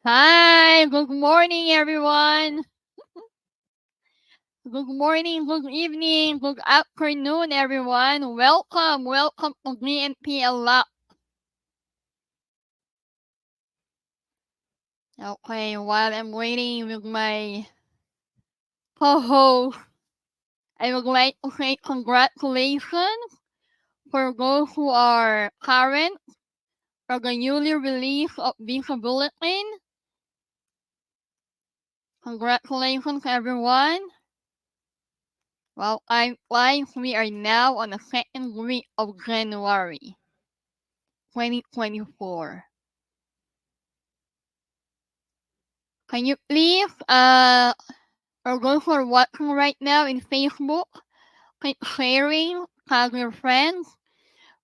Hi, good morning, everyone. Good morning, good evening, good afternoon, everyone. Welcome to DNP Unlocked. Okay, while I'm waiting with my co-host, I would like to say congratulations for those who are current for the newly release of Visa Bulletin. Congratulations, everyone. Well, I'm flying. We are now on the second week of January 2024. Can you please, or those who are watching right now in Facebook, keep sharing, tag your friends.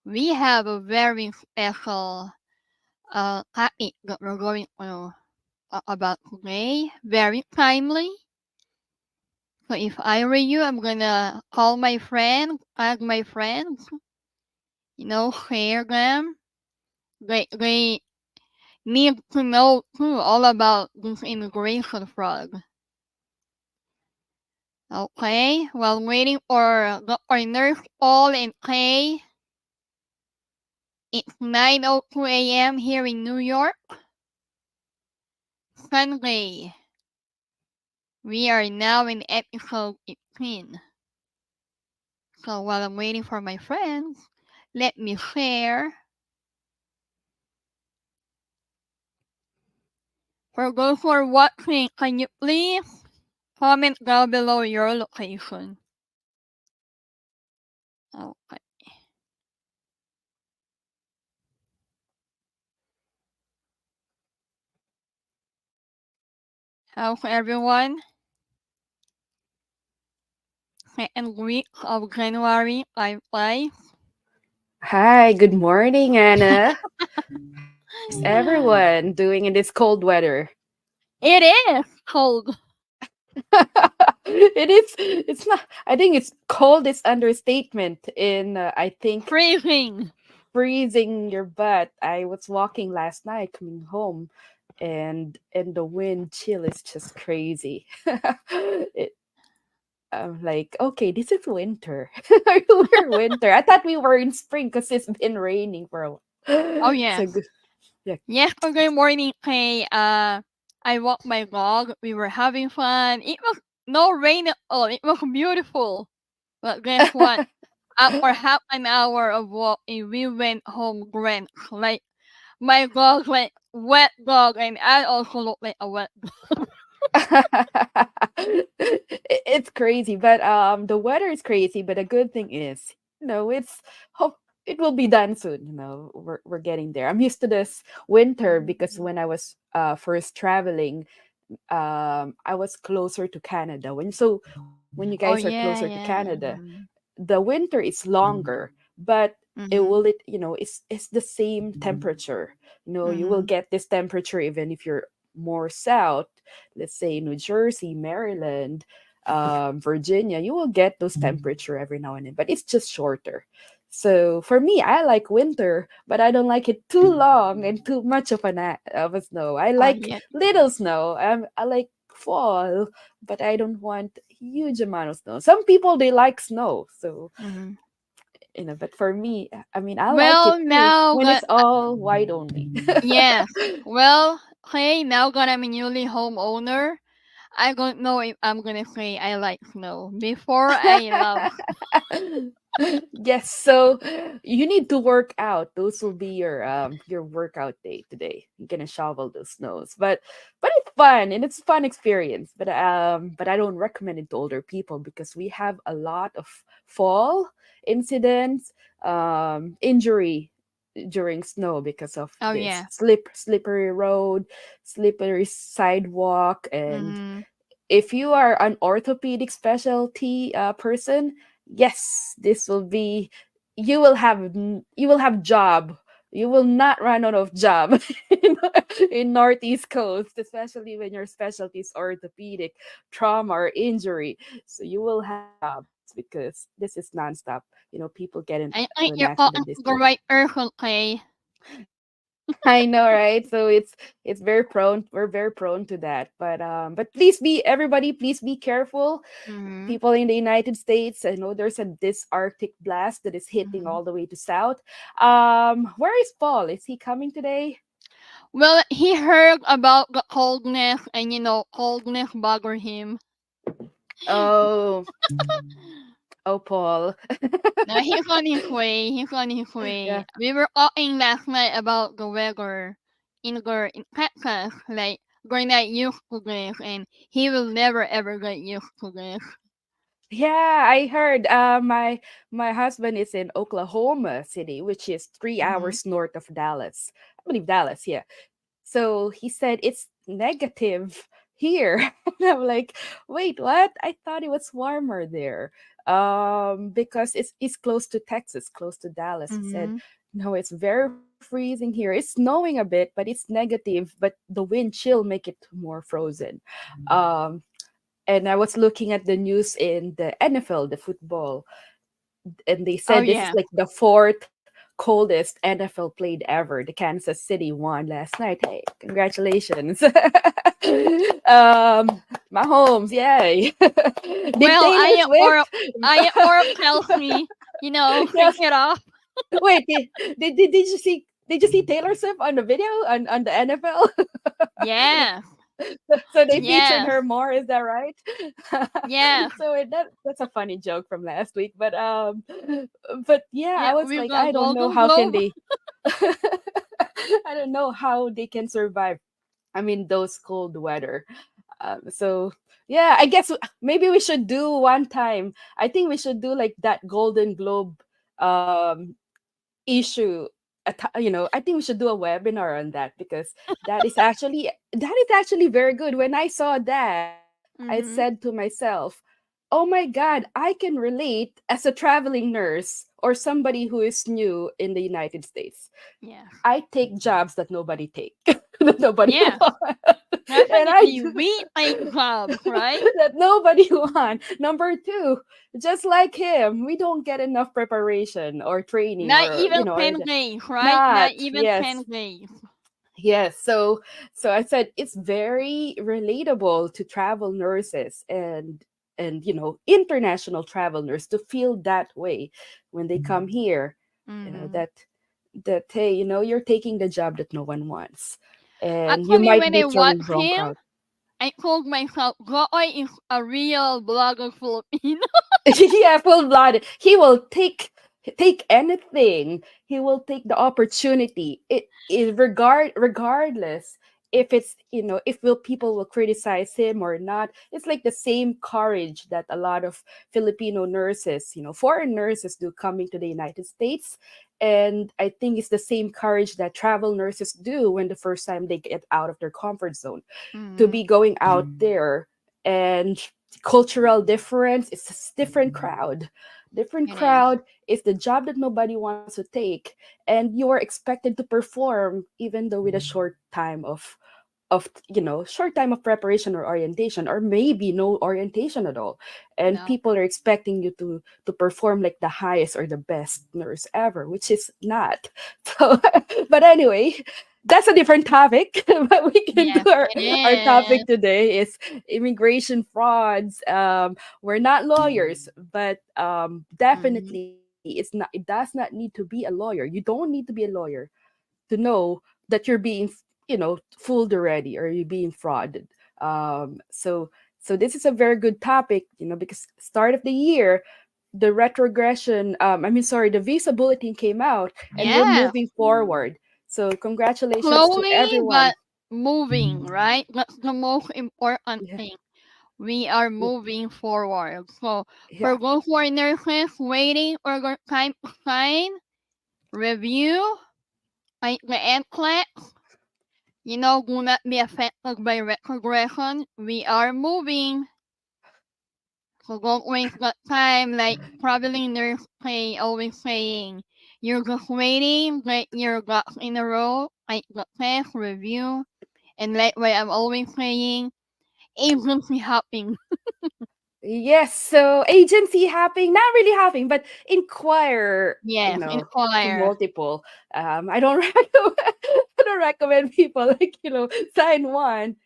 We have a very special topic that we're going to talk about today. Very timely. So if I were you, I'm gonna call my friends, tag my friends, share them. They need to know too all about this immigration fraud. Okay, while waiting for Dr. Nurse Paul and Kay, it's 9:02 a.m. here in New York. Sunday. We are now in episode 18. So while I'm waiting for my friends, let me share. For those who are watching, can you please comment down below your location? Okay. How's everyone? Second week of January, time flies. Hi, good morning, Anna. How's everyone doing in this cold weather? It is cold. It's not, I think it's cold is understatement in, I think, Freezing. freezing your butt. I was walking last night coming home and the wind chill is just crazy. it, I'm like, okay, this is winter. We're winter. I thought we were in spring because it's been raining for a while. Oh yes. So good. Yeah. Yesterday morning, I walked my dog. We were having fun. It was no rain at all. It was beautiful. But guess what? After half an hour of walking, we went home drenched. Like my dog's like wet dog, and I also look like a wet dog. It's crazy, but the weather is crazy, but the good thing is, it's hope it will be done soon. We're getting there. I'm used to this winter because when I was first traveling, I was closer to Canada. When you guys are Oh closer to yeah, Canada, yeah. Mm-hmm. the winter is longer, but Mm-hmm. it's the same temperature. You will Mm-hmm. get this temperature even if you're more south, let's say New Jersey, Maryland, Virginia. You will get those temperature every now and then, but it's just shorter. So for me, I like winter, but I don't like it too long and too much of a snow. I Oh like yeah. little snow. I like fall, but I don't want huge amount of snow. Some people they like snow, so Mm-hmm. but for me, I mean, I like Well, it too now when that it's all white only. yes. Well, hey, now that I'm a newly homeowner, I don't know if I'm gonna say I like snow. Before I love. Yes, so you need to work out. Those will be your workout day today. You're gonna shovel those snows, but it's fun and it's fun experience. But I don't recommend it to older people because we have a lot of fall incidents, injury during snow because of Oh this yeah. slippery road, slippery sidewalk, and Mhm. if you are an orthopedic specialty person, yes, this will be you will have job. You will not run out of job in Northeast Coast, especially when your specialty is orthopedic, trauma, or injury. So you will have jobs because this is nonstop. People get into I think an you're accident talking this to the way. right person, Clay. I know, right? So it's very prone. We're very prone to that. But please be everybody. Please be careful. Mm-hmm. People in the United States. I know there's this Arctic blast that is hitting Mm-hmm. all the way to south. Where is Paul? Is he coming today? Well, he heard about the coldness, and coldness bothered him. Oh, oh, Paul. No, he's on his way. He's on his way. Yeah. We were talking last night about the weather in Texas. Like, we're not used to this, and he will never ever get used to this. Yeah, I heard. My husband is in Oklahoma City, which is three Mm-hmm. hours north of Dallas. I believe Dallas. Yeah. So he said it's negative here. And I'm like, wait, what? I thought it was warmer there. Because it's close to Texas, close to Dallas. He said, Mm-hmm. no, it's very freezing here. It's snowing a bit, but it's negative, but the wind chill make it more frozen. Um, and I was looking at the news in the NFL, the football, and they Oh said this is yeah. like the fourth coldest NFL played ever. The Kansas City won last night. Hey, congratulations. Mahomes, yay. Did Well, Taylor Swift? I am tells me, shake Yes. it off. Wait, did you see Taylor Swift on the video on the NFL? Yeah. So they featured Yes. her more, is that right? Yes. So that's a funny joke from last week, but yeah, Yeah. I was We like, got I don't know Golden how can Globe. they I don't know how they can survive. I mean, those cold weather. So yeah, I guess maybe we should do one time. I think we should do like that Golden Globe issue. I think we should do a webinar on that because that is actually very good. When I saw that, I Mm-hmm. said to myself, "Oh my God, I can relate as a traveling nurse or somebody who is new in the United States. Yes. I take jobs that nobody take, that nobody Yes. wants, and Definitely. We take jobs, right? that nobody wants. Number two, just like him, we don't get enough preparation or training Not or even or 10 days, right? Not not. even Yes, 10 days. yes. So I said it's very relatable to travel nurses and international travel nurse to feel that way when they come here. You know Mm-hmm. that hey, you're taking the job that no one wants, and you Actually, might when be I to the watched wrong him, crowd. I told myself, Goy is a real blogger Filipino. Yeah, full blooded. He will take anything. He will take the opportunity. It is regardless if it's if will people will criticize him or not. It's like the same courage that a lot of Filipino nurses, foreign nurses do coming to the United States. And I think it's the same courage that travel nurses do when the first time they get out of their comfort zone to Mm-hmm. be going out there. And cultural difference, it's a different It is. crowd. It's the job that nobody wants to take, and you are expected to perform even though with a short time of preparation or orientation, or maybe no orientation at all, and No. people are expecting you to perform like the highest or the best nurse ever, which is not. So but anyway, that's a different topic. But we can do Yes, it our is. topic today is immigration frauds. We're not lawyers, but Mm-hmm. definitely it does not need to be a lawyer. You don't need to be a lawyer to know that you're being fooled already, or you're being frauded. So this is a very good topic, because start of the year, the retrogression, the visa bulletin came out, and we're Yeah. moving forward. So congratulations to Slowly, everyone. but moving, right? That's the most important Yeah, thing. We are yeah, moving forward. So, yeah. for those who are nurses waiting for their time to sign, review, like the NCLEX, do not be affected by retrogression. We are moving. So don't waste that time, like traveling nurse pay always saying. You're just waiting, get your ducks in a row, like the test, review, and like what I'm always saying, agency hopping. Yes, so agency hopping, not really hopping, but inquire, Yes, to inquire. multiple. I don't recommend, don't recommend people like, sign one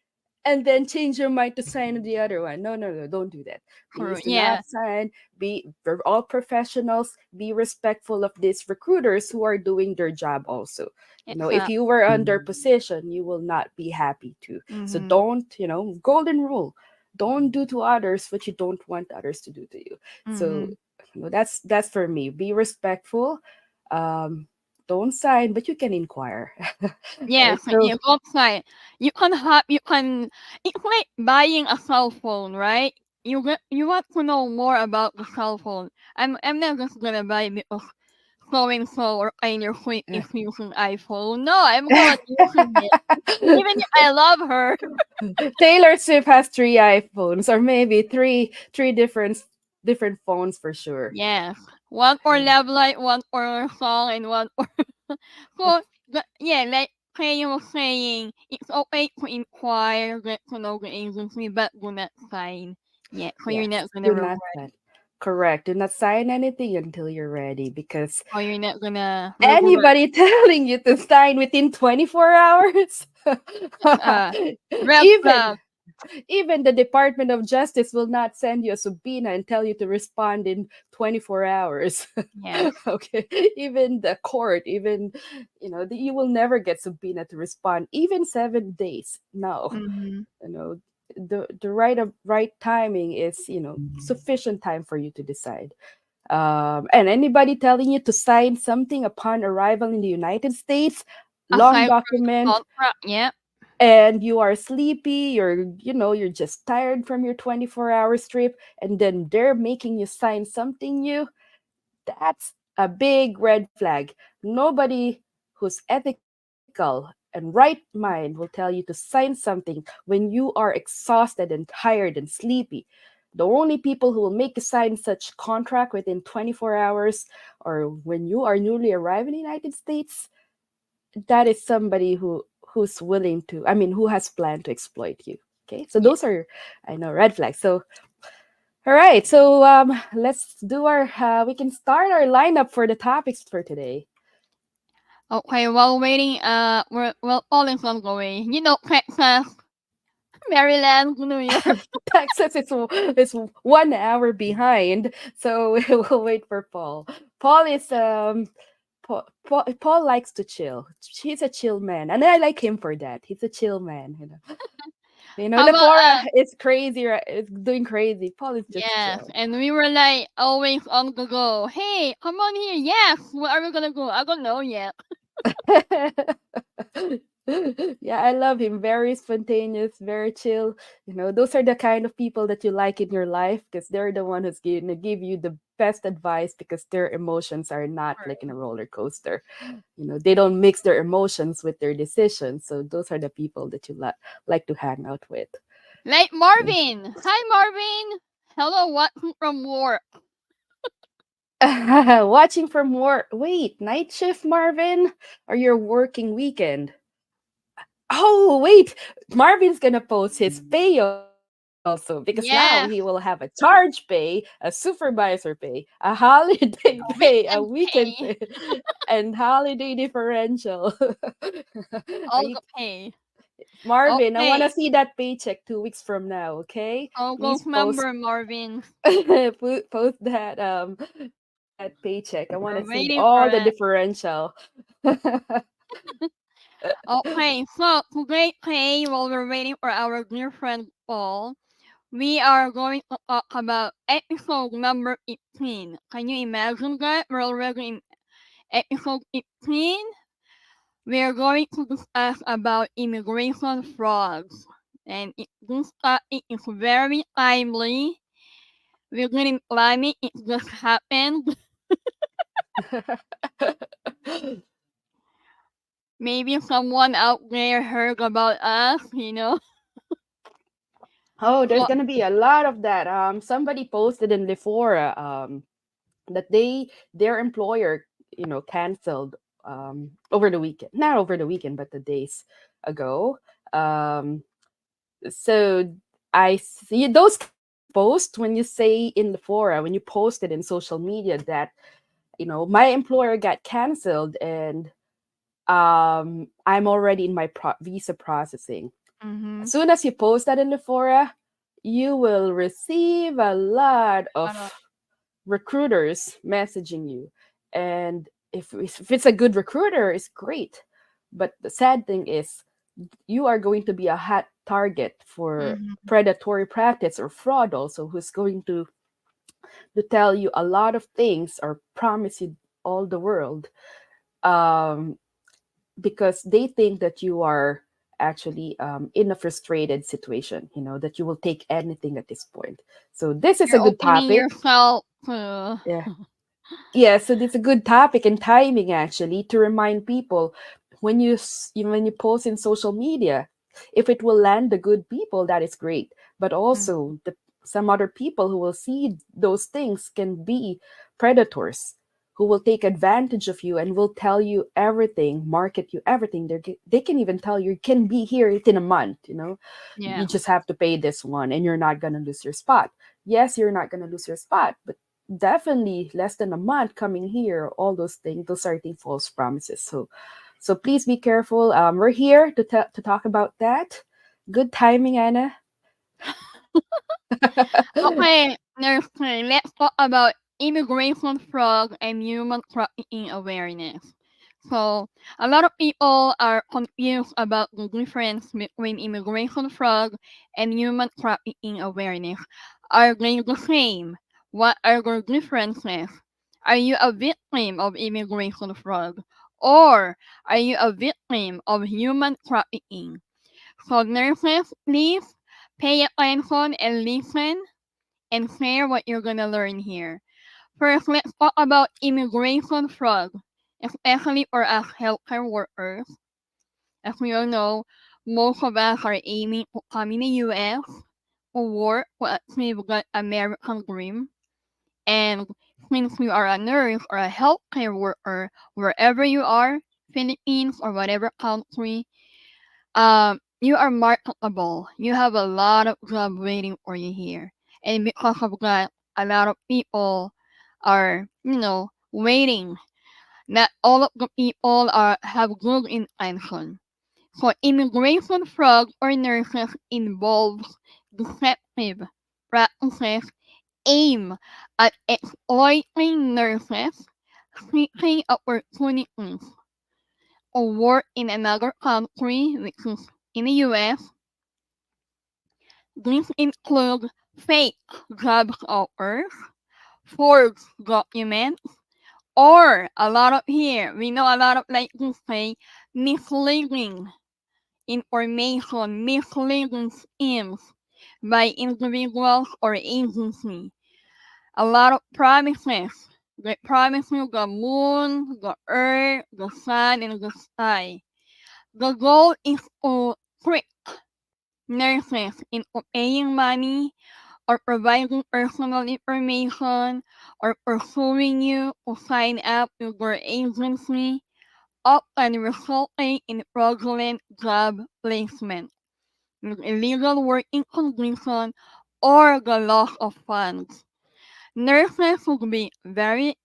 and then change your mind to sign the other one. No, no, no, don't do that. True. Please do Yeah. not sign. We're all professionals. Be respectful of these recruiters who are doing their job also. If you Exactly. were under position, you will not be happy to. So Mm-hmm. don't, golden rule. Don't do to others what you don't want others to do to you. So Mm-hmm. that's for me. Be respectful. Um, don't sign, but you can inquire. Yes, Right. So you go outside. You can, it's like buying a cell phone, right? You want to know more about the cell phone. I'm not just gonna buy it because so and so or in your friend is using iPhone. No, I'm going using it. Even if I love her. Taylor Swift has three iPhones, or maybe three different phones for sure. Yes. One for love life, one for song, and one for so yeah, like Kay was saying, it's okay to inquire, get to know the agency, but do not sign. Yeah, so you're Yes, not gonna do regret not sign. Correct. Do not sign anything until you're ready, because or you're not gonna regret anybody telling you to sign within 24 hours, uh red even flag. even the Department of Justice will not send you a subpoena and tell you to respond in 24 hours. Yes. Okay. Even the court, even, you will never get subpoena to respond, even 7 days. No. Mm-hmm. you know the right timing is, sufficient time for you to decide. And anybody telling you to sign something upon arrival in the United States, long Aside from the document, contract, yeah. and you are sleepy, you're just tired from your 24-hour trip, and then they're making you sign something new, that's a big red flag. Nobody who's ethical and right mind will tell you to sign something when you are exhausted and tired and sleepy. The only people who will make you sign such contract within 24 hours, or when you are newly arrived in the United States, that is somebody who's willing to, I mean, who has planned to exploit you. Okay, so Yeah. those are, I know, red flags. So all right, so let's do our we can start our lineup for the topics for today. Okay, while waiting, well, all is ongoing. You know, Texas, Maryland, New York. Texas is 1 hour behind, so we'll wait for Paul. Paul is Paul likes to chill. He's a chill man, and I like him for that. He's a chill man. How about Lefora is crazy, right? It's doing crazy. Paul is just yes, chill. and we were like always on the go. Hey, come on here. Yes, where are we gonna go? I don't know yet. Yeah, I love him. Very spontaneous, very chill. Those are the kind of people that you like in your life, because they're the one who's gonna give you the best advice, because their emotions are not like in a roller coaster. They don't mix their emotions with their decisions. So those are the people that you like to hang out with. Like Marvin. Hi, Marvin. Hello, what from work? Watching from work. Wait, night shift, Marvin? Or your working weekend? Oh, wait. Marvin's gonna post his pay also, because now he will have a Yes, charge pay, a supervisor pay, a holiday pay, a weekend weekend pay, pay. and holiday differential. Are All you the pay. Marvin? I want to Okay. see that paycheck 2 weeks from now. Okay, I'll go please post remember Marvin. post that paycheck. I want to We're see waiting for all the it. differential. Okay, so today, pay while we're waiting for our dear friend Paul, we are going to talk about episode number 18. Can you imagine that? We're already in episode 18. We are going to discuss about immigration frauds. And this topic is very timely. We're getting climate, it just happened. Maybe someone out there heard about us. Oh, there's So, gonna be a lot of that. Somebody posted in Lefora that their employer, canceled over the weekend. Not over the weekend, but the days ago. So I see those kind of posts when you say in the fora, when you post it in social media that my employer got canceled, and I'm already in my visa processing. Mm-hmm. As soon as you post that in the fora, you will receive a lot of recruiters messaging you. And if it's a good recruiter, it's great. But the sad thing is, you are going to be a hot target for Mm-hmm. predatory practice or fraud also, who's going to tell you a lot of things or promise you all the world, um, because they think that you are actually in a frustrated situation, that you will take anything at this point. So this is a You're good opening topic. yourself. Yeah. Yeah, so it's a good topic and timing actually to remind people, when you post in social media, if it will land the good people, that is great. But also some other people who will see those things can be predators who will take advantage of you and will tell you everything, market you everything. They can even tell you can be here within a month. Yeah. You just have to pay this one and you're not gonna lose your spot. Yes, you're not gonna lose your spot, but definitely less than a month coming here, all those things, those are the false promises. So please be careful. We're here to talk about that. Good timing, Anna. Okay, nurse, let's talk about immigration fraud and human trafficking awareness. So, a lot of people are confused about the difference between immigration fraud and human trafficking awareness. Are they the same? What are the differences? Are you a victim of immigration fraud? Or are you a victim of human trafficking? So, nurses, please pay attention and listen and share what you're gonna learn here. First, let's talk about immigration fraud, especially for us healthcare workers. As we all know, most of us are aiming to come in the US or work to achieve the American dream. And since you are a nurse or a healthcare worker, wherever you are, Philippines or whatever country, you are marketable. You have a lot of job waiting for you here. And because of that, a lot of people are, waiting. Not all of the people have good intention. So immigration fraud or nurses involves deceptive practices aimed at exploiting nurses seeking opportunities or work in another country, which is in the US. These include fake job offers, forged documents, or a lot of here, we know a lot of like to say misleading information, misleading schemes by individuals or agencies. A lot of promises. They promise you the moon, the earth, the sun, and the sky. The goal is to trick nurses into paying money or providing personal information or pursuing you to sign up with your agency, often resulting in fraudulent job placement, illegal working conditions, or the loss of funds. Nurses should be very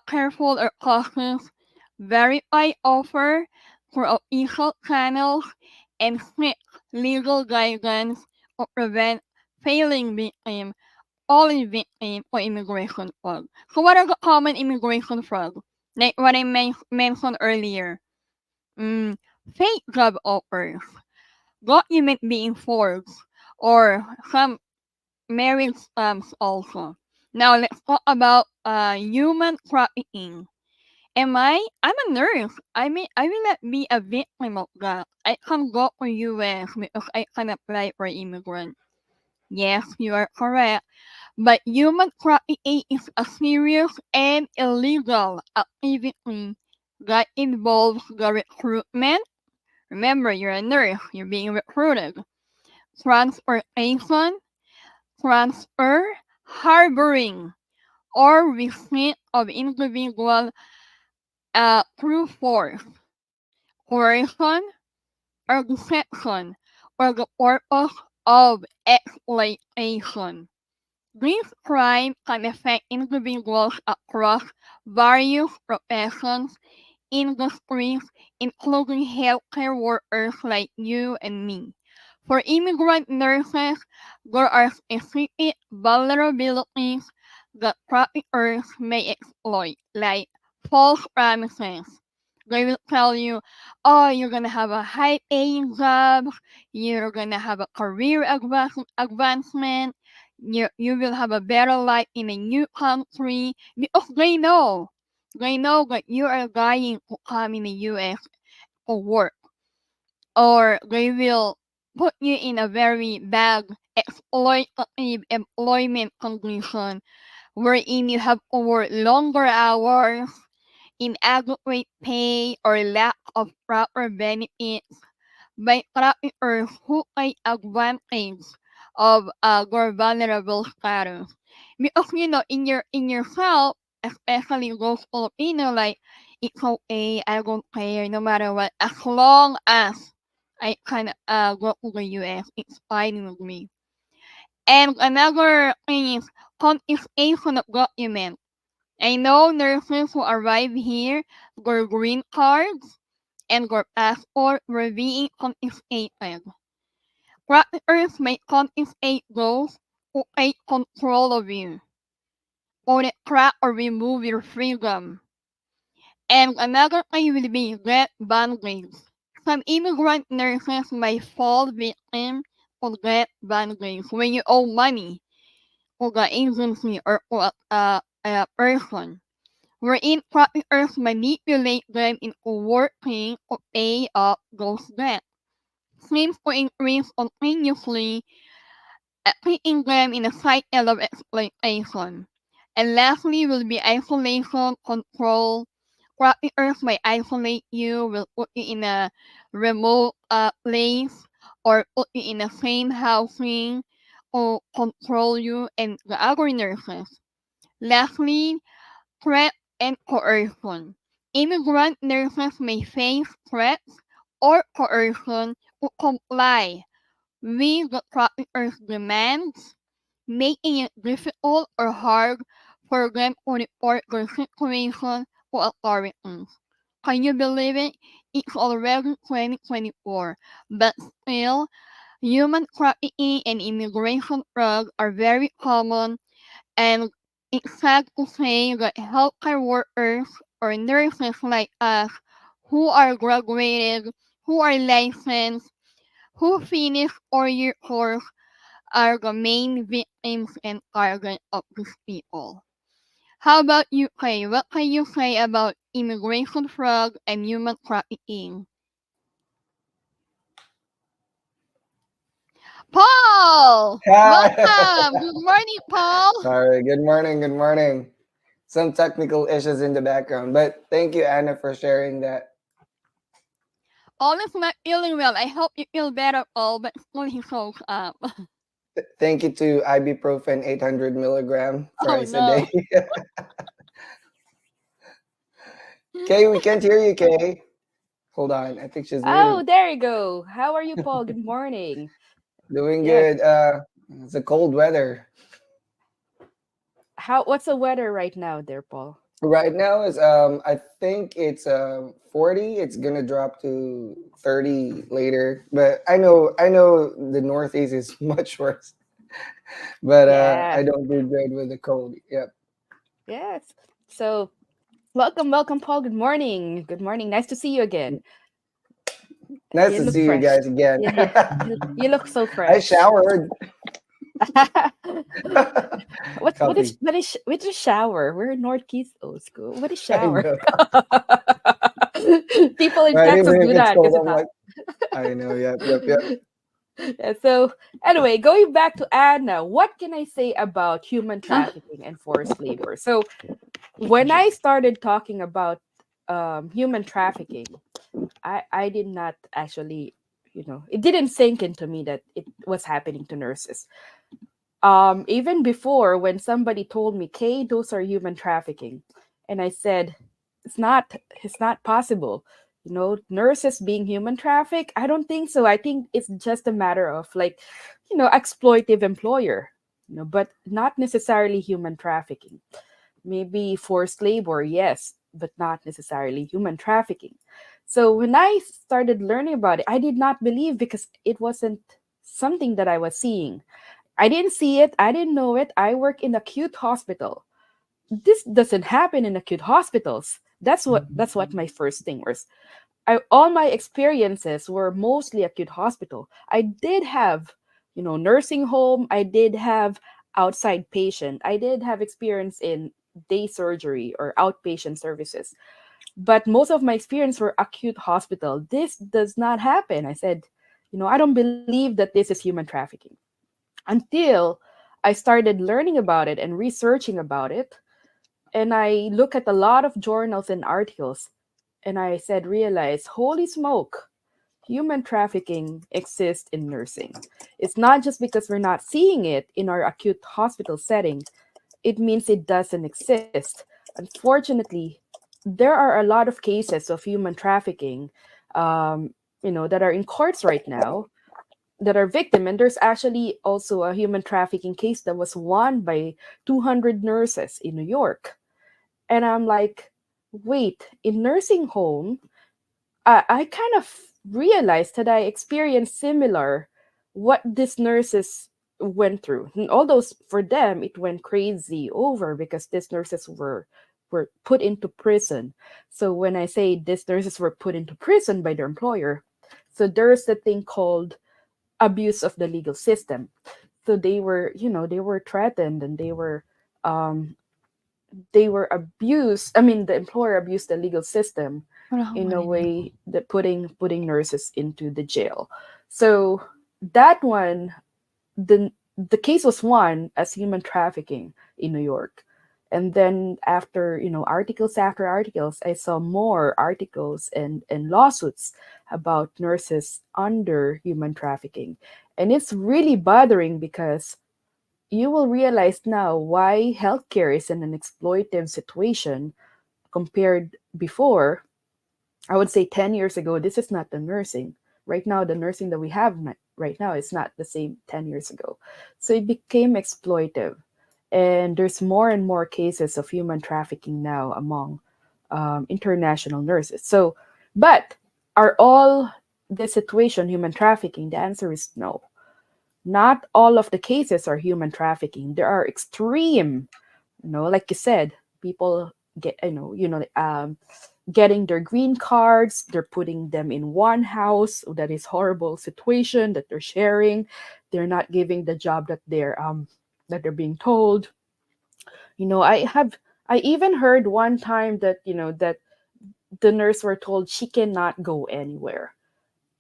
careful or cautious, verify offer through official channels, and seek legal guidance to prevent failing victim, only victim for immigration fraud. So what are the common immigration fraud? Like what I mentioned earlier. Mm, fake job offers, document being forged, or some marriage scams also. Now let's talk about human trafficking. I'm a nurse. I will not be a victim of that. I can go to US because I can apply for immigrant. Yes, you are correct. But human trafficking is a serious and illegal activity that involves the recruitment. Remember, you're a nurse, you're being recruited. Transportation, transfer, harboring, or receipt of individual through force, coercion, or deception for the purpose of exploitation. This crime can affect individuals across various professions, industries, including healthcare workers like you and me. For immigrant nurses, there are specific vulnerabilities that traffickers may exploit, like false promises. They will tell you, oh, you're gonna have a high paying job, you're gonna have a career advancement, you will have a better life in a new country because they know that you are going to come in the US for work, or they will put you in a very bad exploitative employment condition wherein you have to work longer hours, inadequate pay, or lack of proper benefits by traffickers who take advantage of your vulnerable status. Because in yourself, especially those Filipino, like it's okay, I don't care, no matter what, as long as I can go to the US, it's fine with me. And another thing is confiscation of documents. I know nurses who arrive here, their green cards and your passport were being confiscated. Traffickers may confiscate those who take control of you, or they track or remove your freedom. And another thing will be debt bondage. Some immigrant nurses may fall victim to debt bondage when you owe money to the agency or to a person, wherein traffickers manipulate them into working to pay off those debts. Seems to increase continuously, keeping them in a cycle of exploitation. And lastly will be isolation control. Traffickers may isolate you, will put you in a remote place, or put you in the same housing to control you and the other nurses. Lastly, threat and coercion. Immigrant nurses may face threats or coercion to comply with the trafficker's demands, making it difficult or hard for them to report their situation to authorities. Can you believe it? It's already 2024, but still, human trafficking and immigration fraud are very common, and it's sad to say that healthcare workers or nurses like us who are graduated, who are licensed, who finish 4-year course are the main victims and target of these people. How about you, Kay? What can you say about immigration fraud and human trafficking? Paul! Hi. Welcome! Good morning, Paul! Sorry. Good morning. Good morning. Some technical issues in the background, but thank you, Anna, for sharing that. Paul is not feeling well. I hope you feel better, Paul, but still he shows up. Thank you to ibuprofen 800 milligram Oh twice a no. day. Kay, we can't hear you, Kay. Hold on. I think she's Oh, muted. there you go. How are you, Paul? Good morning. Doing Yeah. good. It's a cold weather. What's the weather right now there, Paul? Right now is I think it's 40. It's gonna drop to 30 later. But I know the Northeast is much worse. But Yeah. I don't do good with the cold. Yep. Yes. So welcome, Paul. Good morning. Good morning. Nice to see you again. Nice You to look see you fresh. guys again. You look so I fresh. showered. Coffee. What is shower? We're in Northeast old school. What is I shower? know. People in Right, Texas even if do it's that because cold, it's I'm hot. like, I know. Yep. Yep. Yep. Yeah, so anyway, going back to Anna, what can I say about human trafficking and forced labor? So when I started talking about human trafficking, I did not actually, it didn't sink into me that it was happening to nurses. Even before, when somebody told me, "Kay, those are human trafficking," and I said, it's not possible. Nurses being human traffic, I don't think so. I think it's just a matter of, like, exploitive employer, but not necessarily human trafficking. Maybe forced labor, yes. but not necessarily human trafficking. So when I started learning about it, I did not believe because it wasn't something that I was seeing. I didn't see it, I didn't know it. I work in acute hospital. This doesn't happen in acute hospitals. That's what my first thing was. All my experiences were mostly acute hospital. I did have, nursing home. I did have outside patient. I did have experience in day surgery or outpatient services. But most of my experience were acute hospital. This does not happen. I said, I don't believe that this is human trafficking until I started learning about it and researching about it. And I look at a lot of journals and articles, and I said, realize, holy smoke, human trafficking exists in nursing. It's not just because we're not seeing it in our acute hospital setting, it means it doesn't exist. Unfortunately, there are a lot of cases of human trafficking, um, that are in courts right now that are victim. And there's actually also a human trafficking case that was won by 200 nurses in New York. And I'm like, wait, in nursing home, I kind of realized that I experienced similar what these nurses went through. And although for them it went crazy over because these nurses were put into prison. So when I say these nurses were put into prison by their employer, so there's a thing called abuse of the legal system. So they were threatened, and um they were abused. I mean, the employer abused the legal system Wala akong in a marinig. way that putting nurses into the jail. So that one, the case was won as human trafficking in New York. And then after, articles after articles, I saw more articles and lawsuits about nurses under human trafficking. And it's really bothering because you will realize now why healthcare is in an exploitative situation compared before. I would say 10 years ago, this is not the nursing. Right now, the nursing that we have right now is not the same 10 years ago. So it became exploitative. And there's more and more cases of human trafficking now among international nurses. So, but are all the situation human trafficking? The answer is no. Not all of the cases are human trafficking. There are extreme, like you said, people get, getting their green cards, they're putting them in one house. That is horrible situation that they're sharing. They're not giving the job that they're being told. I even heard one time that that the nurse were told she cannot go anywhere,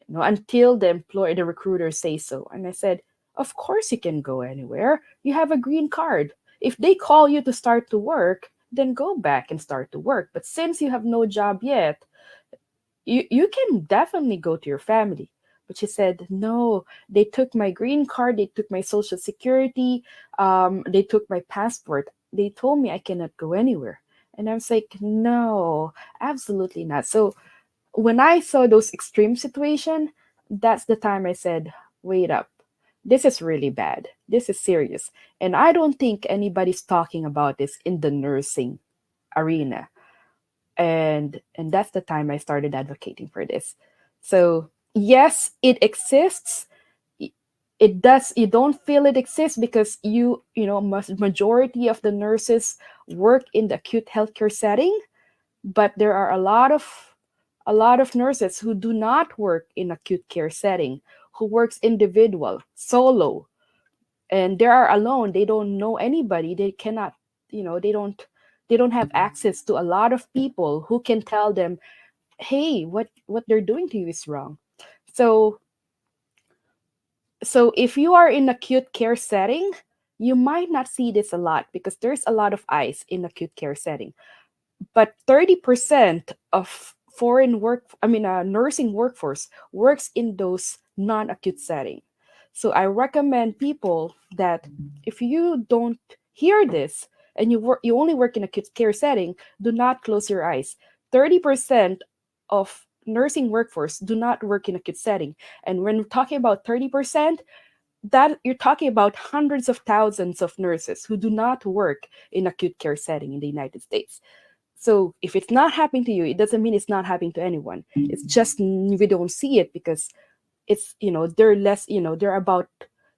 until the recruiter says so. And I said, of course you can go anywhere. You have a green card. If they call you to start to work, then go back and start to work. But since you have no job yet, you can definitely go to your family. But she said, no, they took my green card, they took my social security, they took my passport. They told me I cannot go anywhere. And I was like, no, absolutely not. So when I saw those extreme situation, that's the time I said, wait up. This is really bad. This is serious. And I don't think anybody's talking about this in the nursing arena. And that's the time I started advocating for this. So, yes, it exists. It does. You don't feel it exists because majority of the nurses work in the acute healthcare setting, but there are a lot of nurses who do not work in acute care setting, who works individual, solo, and they are alone. They don't know anybody. They cannot, they don't have access to a lot of people who can tell them, hey, what they're doing to you is wrong. So if you are in acute care setting, you might not see this a lot because there's a lot of eyes in acute care setting. But 30% of nursing workforce works in those non-acute setting. So I recommend people that if you don't hear this and you only work in acute care setting, do not close your eyes. 30% of nursing workforce do not work in acute setting. And when we're talking about 30%, that you're talking about hundreds of thousands of nurses who do not work in acute care setting in the United States. So if it's not happening to you, it doesn't mean it's not happening to anyone. It's just we don't see it because it's, they're less, they're about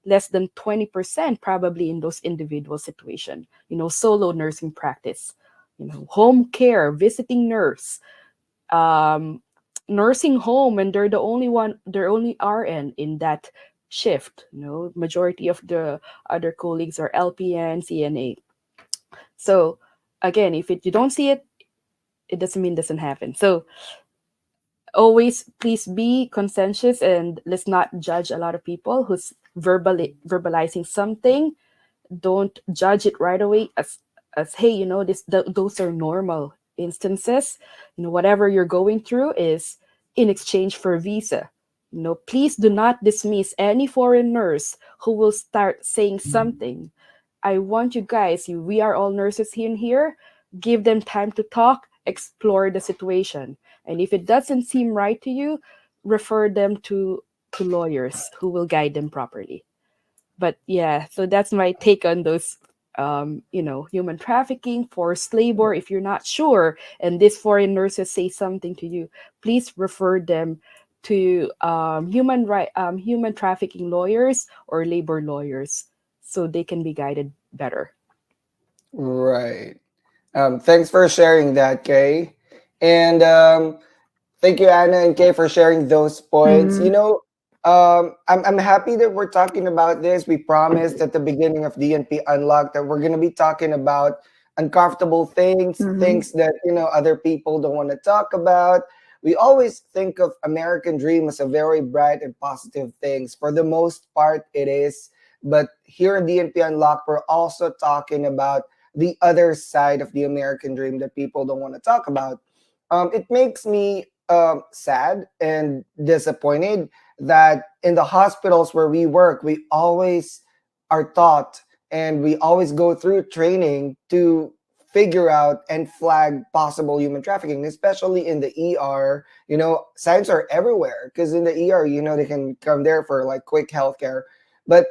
less than 20% probably in those individual situation, solo nursing practice, home care, visiting nurse, um, nursing home, and they're only RN in that shift. Majority of the other colleagues are LPN, CNA. So again, if you don't see it, it doesn't mean it doesn't happen. So always please be conscientious and let's not judge a lot of people who's verbalizing something. Don't judge it right away as hey, those are normal instances. Whatever you're going through is in exchange for visa. Please do not dismiss any foreign nurse who will start saying something. I want you guys, we are all nurses here and here, give them time to talk, explore the situation. And if it doesn't seem right to you, refer them to lawyers who will guide them properly. But yeah, so that's my take on those, human trafficking, forced labor. If you're not sure and these foreign nurses say something to you, please refer them to human trafficking lawyers or labor lawyers so they can be guided better. Right. Thanks for sharing that, Kay. And thank you, Anna and Kay, for sharing those points. Mm-hmm. I'm happy that we're talking about this. We promised at the beginning of DNP Unlocked that we're going to be talking about uncomfortable things, Mm-hmm. things that, other people don't want to talk about. We always think of American Dream as a very bright and positive things. For the most part, it is. But here in DNP Unlocked, we're also talking about the other side of the American Dream that people don't want to talk about. It makes me sad and disappointed that in the hospitals where we work, we always are taught and we always go through training to figure out and flag possible human trafficking, especially in the ER. Signs are everywhere because in the ER, they can come there for like quick healthcare. But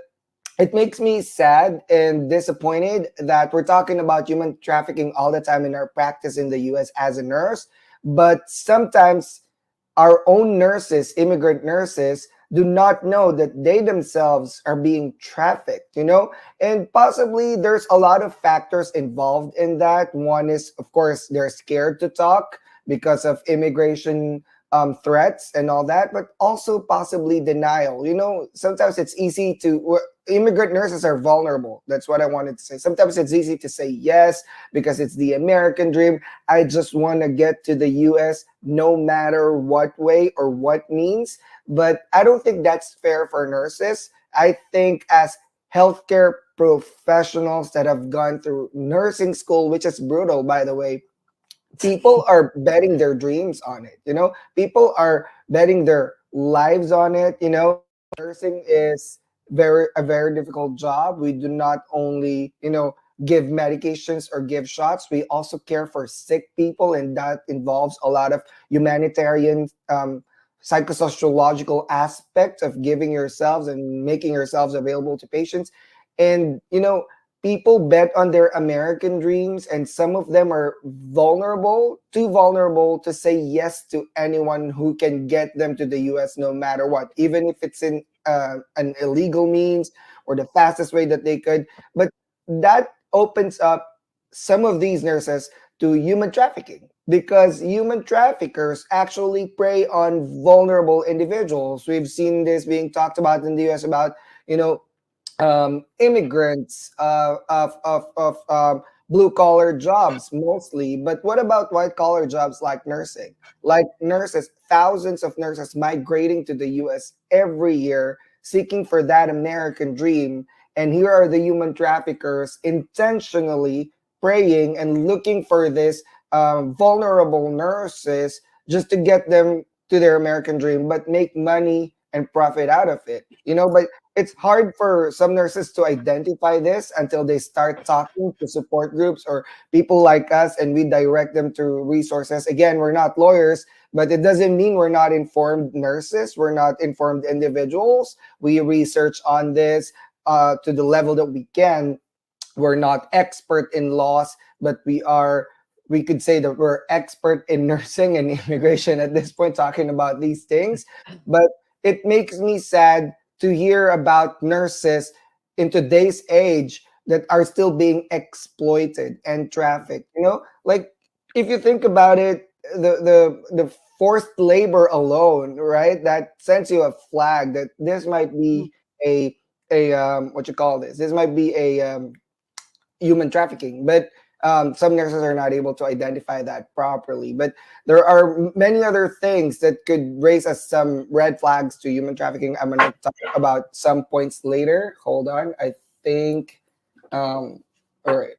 it makes me sad and disappointed that we're talking about human trafficking all the time in our practice in the US as a nurse, but sometimes our own nurses, immigrant nurses, do not know that they themselves are being trafficked. And possibly there's a lot of factors involved in that. One is, of course, they're scared to talk because of immigration threats and all that, but also possibly denial. Sometimes it's easy to, immigrant nurses are vulnerable. That's what I wanted to say. Sometimes it's easy to say yes because it's the American dream. I just want to get to the US no matter what way or what means. But I don't think that's fair for nurses. I think as healthcare professionals that have gone through nursing school, which is brutal, by the way, people are betting their dreams on it. People are betting their lives on it. Nursing is a very difficult job. We do not only give medications or give shots, we also care for sick people, and that involves a lot of humanitarian psychosociological aspect of giving yourselves and making yourselves available to patients. And people bet on their American dreams, and some of them are vulnerable, too vulnerable to say yes to anyone who can get them to the US no matter what, even if it's in an illegal means or the fastest way that they could. But that opens up some of these nurses to human trafficking because human traffickers actually prey on vulnerable individuals. We've seen this being talked about in the US about, immigrants of blue collar jobs mostly. But what about white collar jobs like nursing? Like nurses, thousands of nurses migrating to the US every year seeking for that American dream. And here are the human traffickers intentionally praying and looking for this vulnerable nurses just to get them to their American dream, but make money and profit out of it. But it's hard for some nurses to identify this until they start talking to support groups or people like us, and we direct them to resources. Again, we're not lawyers, but it doesn't mean we're not informed nurses. We're not informed individuals. We research on this to the level that we can. We're not expert in laws, but we could say that we're expert in nursing and immigration at this point, talking about these things. But it makes me sad to hear about nurses in today's age that are still being exploited and trafficked. Like, if you think about it, the forced labor alone, right? That sends you a flag that this might be a what you call this? This might be a human trafficking, but some nurses are not able to identify that properly. But there are many other things that could raise us some red flags to human trafficking. I'm going to talk about some points later. Hold on. I think, all right.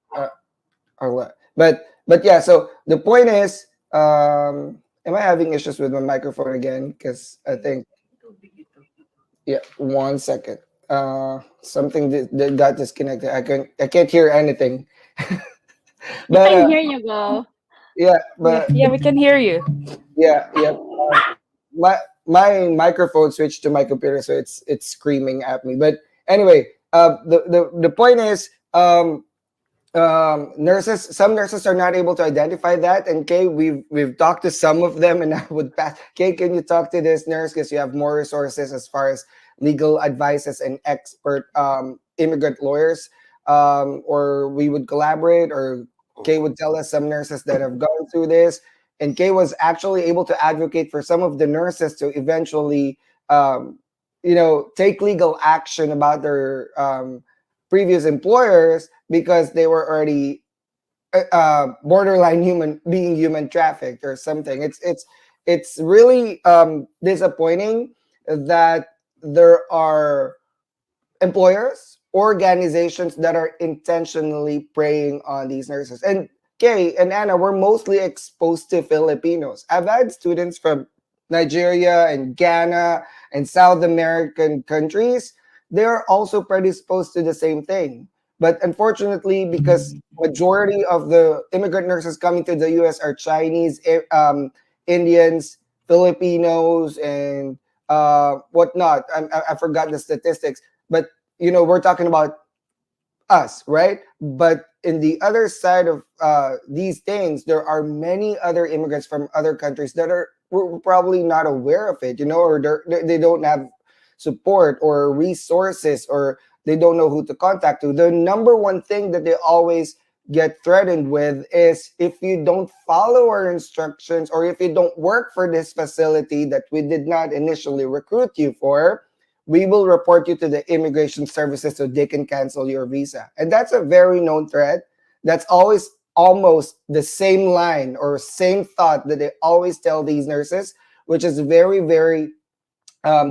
Or what? But yeah, so the point is, am I having issues with my microphone again? Because I think, yeah, 1 second. Something that got disconnected. I can't hear anything. We But can hear you go. yeah, Yeah, but yeah, we can hear you. yeah, yeah. My my microphone switched to my computer, so it's screaming at me. But anyway, the point is, some nurses are not able to identify that. And Kay, we've talked to some of them, and I would pass. Kay, can you talk to this nurse, because you have more resources as far as legal advices and expert immigrant lawyers, or we would collaborate, or Kay would tell us some nurses that have gone through this. And Kay was actually able to advocate for some of the nurses to eventually take legal action about their previous employers, because they were already borderline human trafficked or something. It's really disappointing that there are employers, organizations that are intentionally preying on these nurses. And Kay and Anna, we're mostly exposed to Filipinos. I've had students from Nigeria and Ghana and South American countries. They're also predisposed to the same thing. But unfortunately, because majority of the immigrant nurses coming to the US are Chinese, Indians, Filipinos, and whatnot. I forgot the statistics, but we're talking about us, right? But in the other side of these things, there are many other immigrants from other countries that are we're probably not aware of it, or they don't have support or resources, or they don't know who to contact to. The number one thing that they always get threatened with is, if you don't follow our instructions, or if you don't work for this facility that we did not initially recruit you for, we will report you to the immigration services so they can cancel your visa. And that's a very known threat. That's always almost the same line or same thought that they always tell these nurses, which is very, very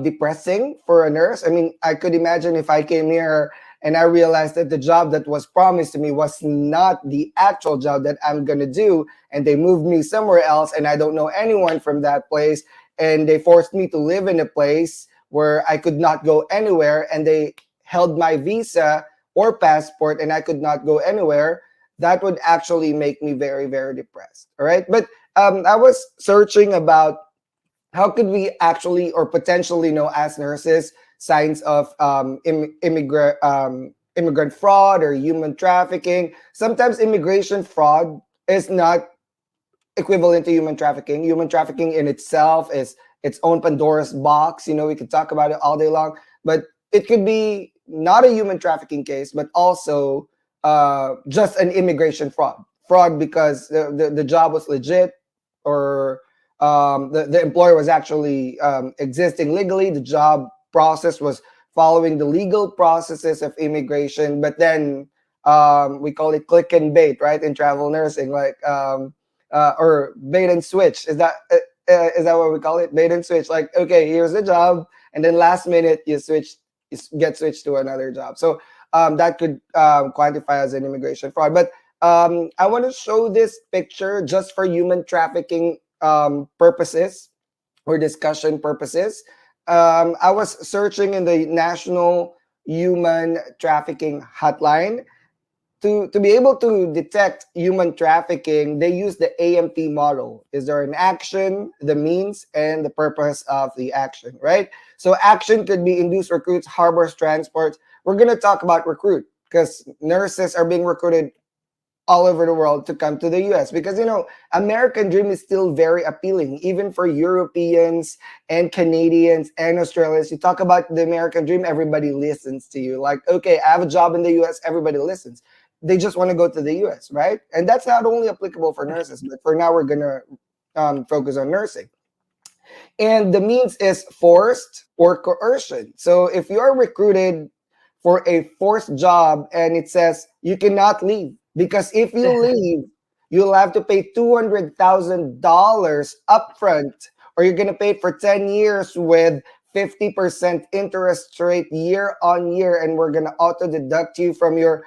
depressing for a nurse. I mean, I could imagine if I came here and I realized that the job that was promised to me was not the actual job that I'm going to do, and they moved me somewhere else, and I don't know anyone from that place, and they forced me to live in a place where I could not go anywhere, and they held my visa or passport and I could not go anywhere. That would actually make me very, very depressed. All right. But I was searching about how could we actually or potentially know as nurses signs of immigrant fraud or human trafficking. Sometimes immigration fraud is not equivalent to human trafficking. Human trafficking in itself is its own Pandora's box. We could talk about it all day long, but it could be not a human trafficking case, but also just an immigration fraud because the job was legit, or the employer was actually existing legally. The job process was following the legal processes of immigration, but then we call it click and bait, right? In travel nursing, like or bait and switch. Is that what we call it? Bait and switch. Like, okay, here's the job, and then last minute you get switched to another job. So that could quantify as an immigration fraud. But I want to show this picture just for human trafficking purposes or discussion purposes. I was searching in the National Human Trafficking Hotline. To be able to detect human trafficking, they use the AMP model. Is there an action, the means, and the purpose of the action, right? So action could be induce, recruits, harbors, transports. We're going to talk about recruit because nurses are being recruited all over the world to come to the US, because American dream is still very appealing even for Europeans and Canadians and Australians. You talk about the American dream, everybody listens to you. Like, okay, I have a job in the US, everybody listens. They just want to go to the US, right? And that's not only applicable for nurses, but for now we're going to focus on nursing. And the means is forced or coercion. So if you're recruited for a forced job and it says you cannot leave, because if you leave, you'll have to pay $200,000 upfront, or you're going to pay it for 10 years with 50% interest rate year on year, and we're going to auto deduct you from your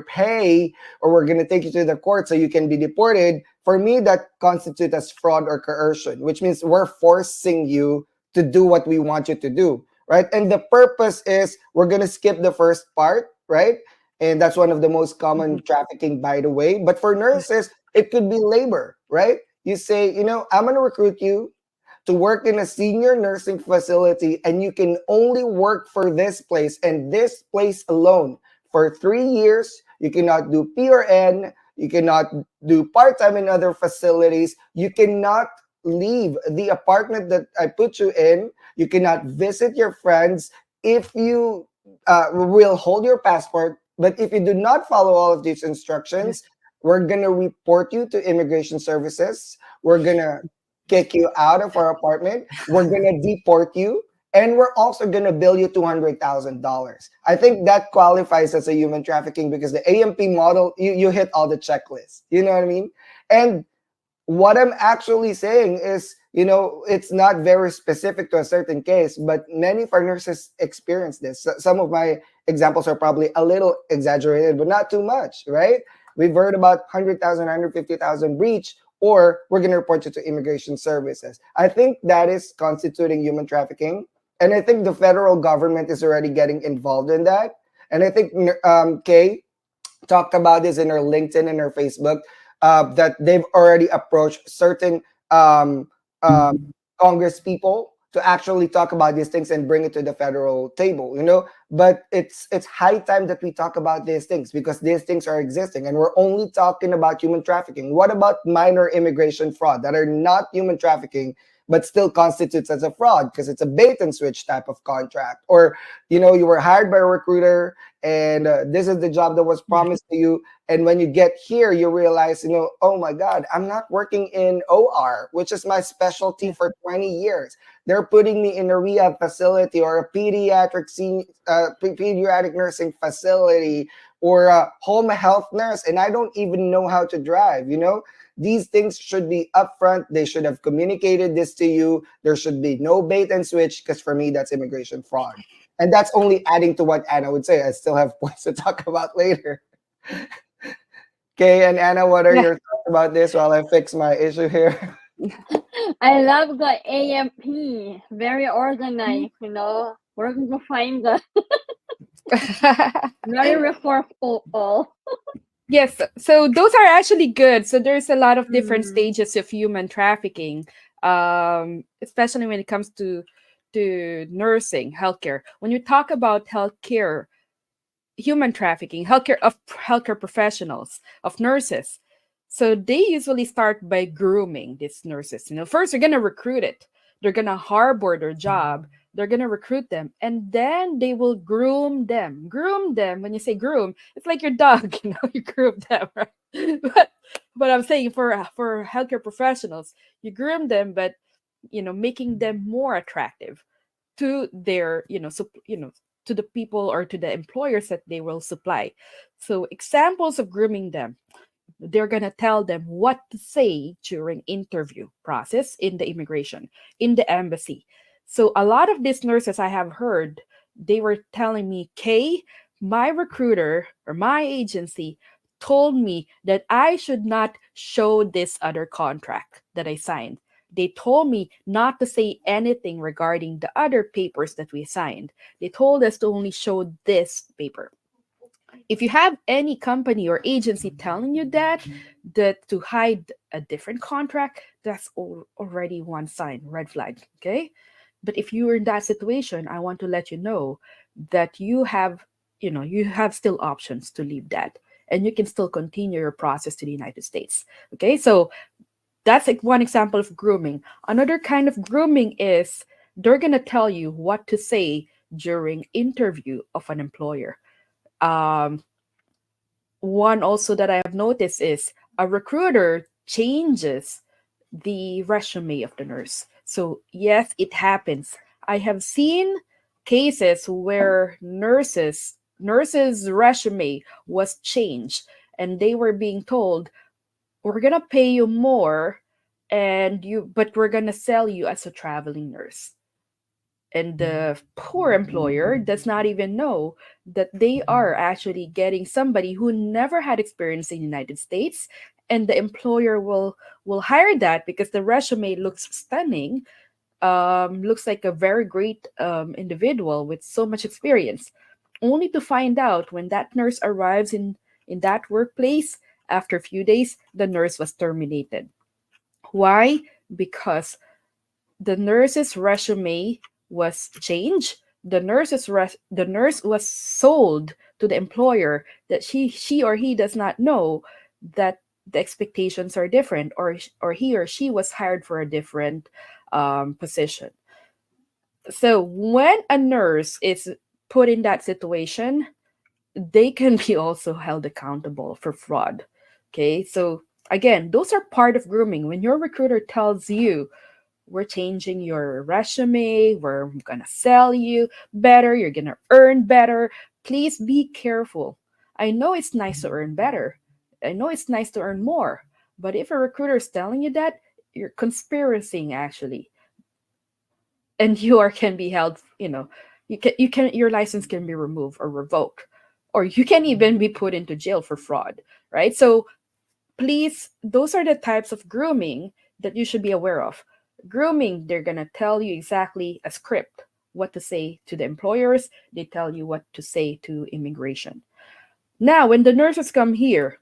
pay, or we're going to take you to the court so you can be deported. For me, that constitutes as fraud or coercion, which means we're forcing you to do what we want you to do, right? And the purpose is we're going to skip the first part, right? And that's one of the most common trafficking, by the way. But for nurses, it could be labor, right? You say, I'm going to recruit you to work in a senior nursing facility, and you can only work for this place and this place alone for 3 years. You cannot do PRN. You cannot do part-time in other facilities. You cannot leave the apartment that I put you in. You cannot visit your friends. If you will hold your passport, but if you do not follow all of these instructions, we're going to report you to immigration services. We're going to kick you out of our apartment. We're going to deport you. And we're also going to bill you $200,000. I think that qualifies as a human trafficking, because the AMP model, you hit all the checklists. You know what I mean? And what I'm actually saying is, it's not very specific to a certain case, but many of our nurses experience this. Some of my examples are probably a little exaggerated, but not too much, right? We've heard about 100,000, 150,000 breach, or we're going to report you to immigration services. I think that is constituting human trafficking. And I think the federal government is already getting involved in that. And I think Kay talked about this in her LinkedIn and her Facebook, that they've already approached certain Congress people to actually talk about these things and bring it to the federal table, But it's high time that we talk about these things, because these things are existing, and we're only talking about human trafficking. What about minor immigration fraud that are not human trafficking, but still constitutes as a fraud because it's a bait and switch type of contract? Or, you were hired by a recruiter, and this is the job that was promised to you. And when you get here, you realize, oh my God, I'm not working in OR, which is my specialty for 20 years. They're putting me in a rehab facility, or a pediatric nursing facility, or a home health nurse, and I don't even know how to drive. These things should be upfront. They should have communicated this to you. There should be no bait and switch, because for me, that's immigration fraud. And that's only adding to what Anna would say. I still have points to talk about later. Okay, and Anna, what are your thoughts about this while I fix my issue here? I love the AMP. Very organized, working to find the very resourceful. Yes, so those are actually good. So there's a lot of different stages of human trafficking, especially when it comes to nursing, healthcare. When you talk about healthcare, human trafficking, healthcare professionals, of nurses, so they usually start by grooming these nurses. First they're gonna recruit it. They're gonna harbor their job. They're gonna recruit them, and then they will groom them. Groom them. When you say groom, it's like your dog. You groom them, right? But I'm saying for healthcare professionals, you groom them, but making them more attractive to their to the people or to the employers that they will supply. So examples of grooming them: they're going to tell them what to say during interview process in the immigration, in the embassy. So a lot of these nurses I have heard, they were telling me, Kay, my recruiter or my agency told me that I should not show this other contract that I signed. They told me not to say anything regarding the other papers that we signed. They told us to only show this paper. If you have any company or agency telling you that to hide a different contract, that's already one sign, red flag, okay? But if you're in that situation, I want to let you know that you have still options to leave that. and you can still continue your process to the United States. Okay, so that's like one example of grooming. Another kind of grooming is they're gonna tell you what to say during interview of an employer. Um, One also that I have noticed is a recruiter changes the resume of the nurse. So yes, it happens. I have seen cases where nurses resume was changed, and they were being told, we're gonna pay you more, and you but we're gonna sell you as a traveling nurse. And the poor employer does not even know that they are actually getting somebody who never had experience in the United States, and the employer will hire that because the resume looks stunning, looks like a very great individual with so much experience, only to find out when that nurse arrives in that workplace, after a few days the nurse was terminated. Why? Because the nurse's resume was changed. The nurse was sold to the employer that she or he does not know that the expectations are different, or he or she was hired for a different position. So when a nurse is put in that situation, they can be also held accountable for fraud. Okay, so again, those are part of grooming. When your recruiter tells you, we're changing your resume, we're gonna sell you better, you're gonna earn better, please be careful. I know it's nice to earn better, I know it's nice to earn more, but if a recruiter is telling you that, you're conspiring actually, and you are can be held, you can your license can be removed or revoked, or you can even be put into jail for fraud, right? So please, those are the types of grooming that you should be aware of. Grooming, they're going to tell you exactly a script, what to say to the employers, they tell you what to say to immigration. Now when the nurses come here,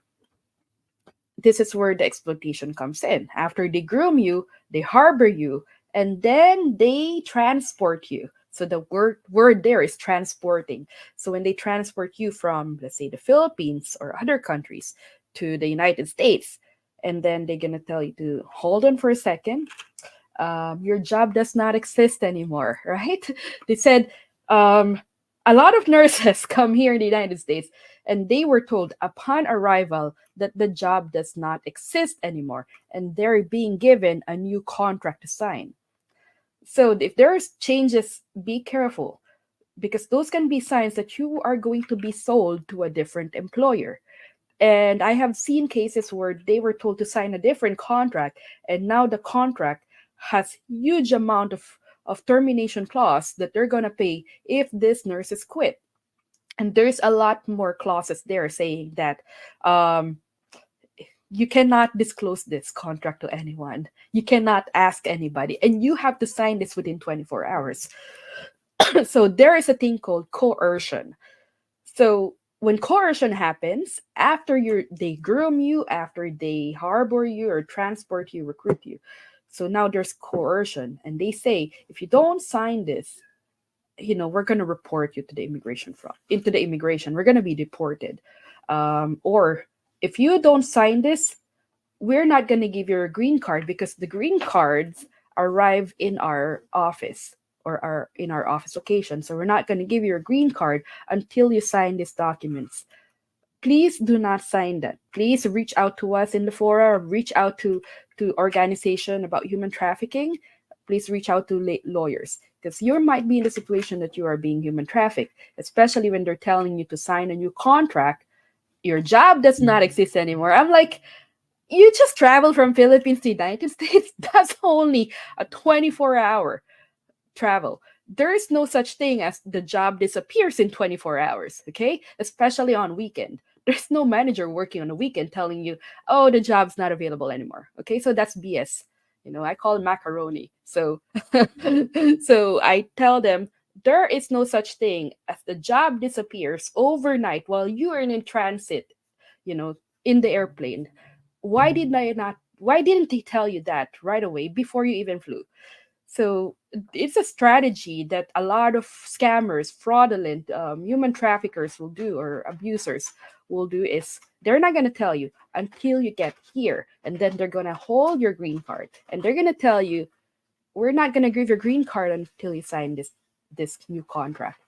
this is where the exploitation comes in. After they groom you, they harbor you, and then they transport you. So the word there is transporting. So when they transport you from, let's say, the Philippines or other countries to the United States, and then they're gonna tell you to hold on for a second. Your job does not exist anymore, right? They said um, a lot of nurses come here in the United States, and they were told upon arrival that the job does not exist anymore, and they're being given a new contract to sign. So if there's changes, be careful, because those can be signs that you are going to be sold to a different employer. And I have seen cases where they were told to sign a different contract, and now the contract has huge amount of termination clause that they're gonna pay if this nurse is quit. And there's a lot more clauses there saying that um, you cannot disclose this contract to anyone. You cannot ask anybody, and you have to sign this within 24 hours. So there is a thing called coercion. So when coercion happens, after they groom you, after they harbor you or transport you, recruit you. So now there's coercion, and they say if you don't sign this, we're gonna report you to the immigration into the immigration. We're gonna be deported, or if you don't sign this, we're not gonna give you a green card, because the green cards arrive in our office, or are in our office location. So we're not going to give you a green card until you sign these documents. Please do not sign that. Please reach out to us in the fora, reach out to organization about human trafficking. Please reach out to lawyers, because you might be in the situation that you are being human trafficked, especially when they're telling you to sign a new contract. Your job does not exist anymore. I'm like, you just travel from Philippines to United States. That's only a 24-hour travel. There is no such thing as the job disappears in 24 hours, okay? Especially on weekend. There's no manager working on a weekend telling you, oh, the job's not available anymore. Okay, so that's BS. I call it macaroni. So so I tell them there is no such thing as the job disappears overnight while you are in transit, in the airplane. Why didn't they tell you that right away before you even flew? So it's a strategy that a lot of scammers, fraudulent human traffickers will do, or abusers will do, is they're not going to tell you until you get here. And then they're going to hold your green card. And they're going to tell you, we're not going to give your green card until you sign this new contract.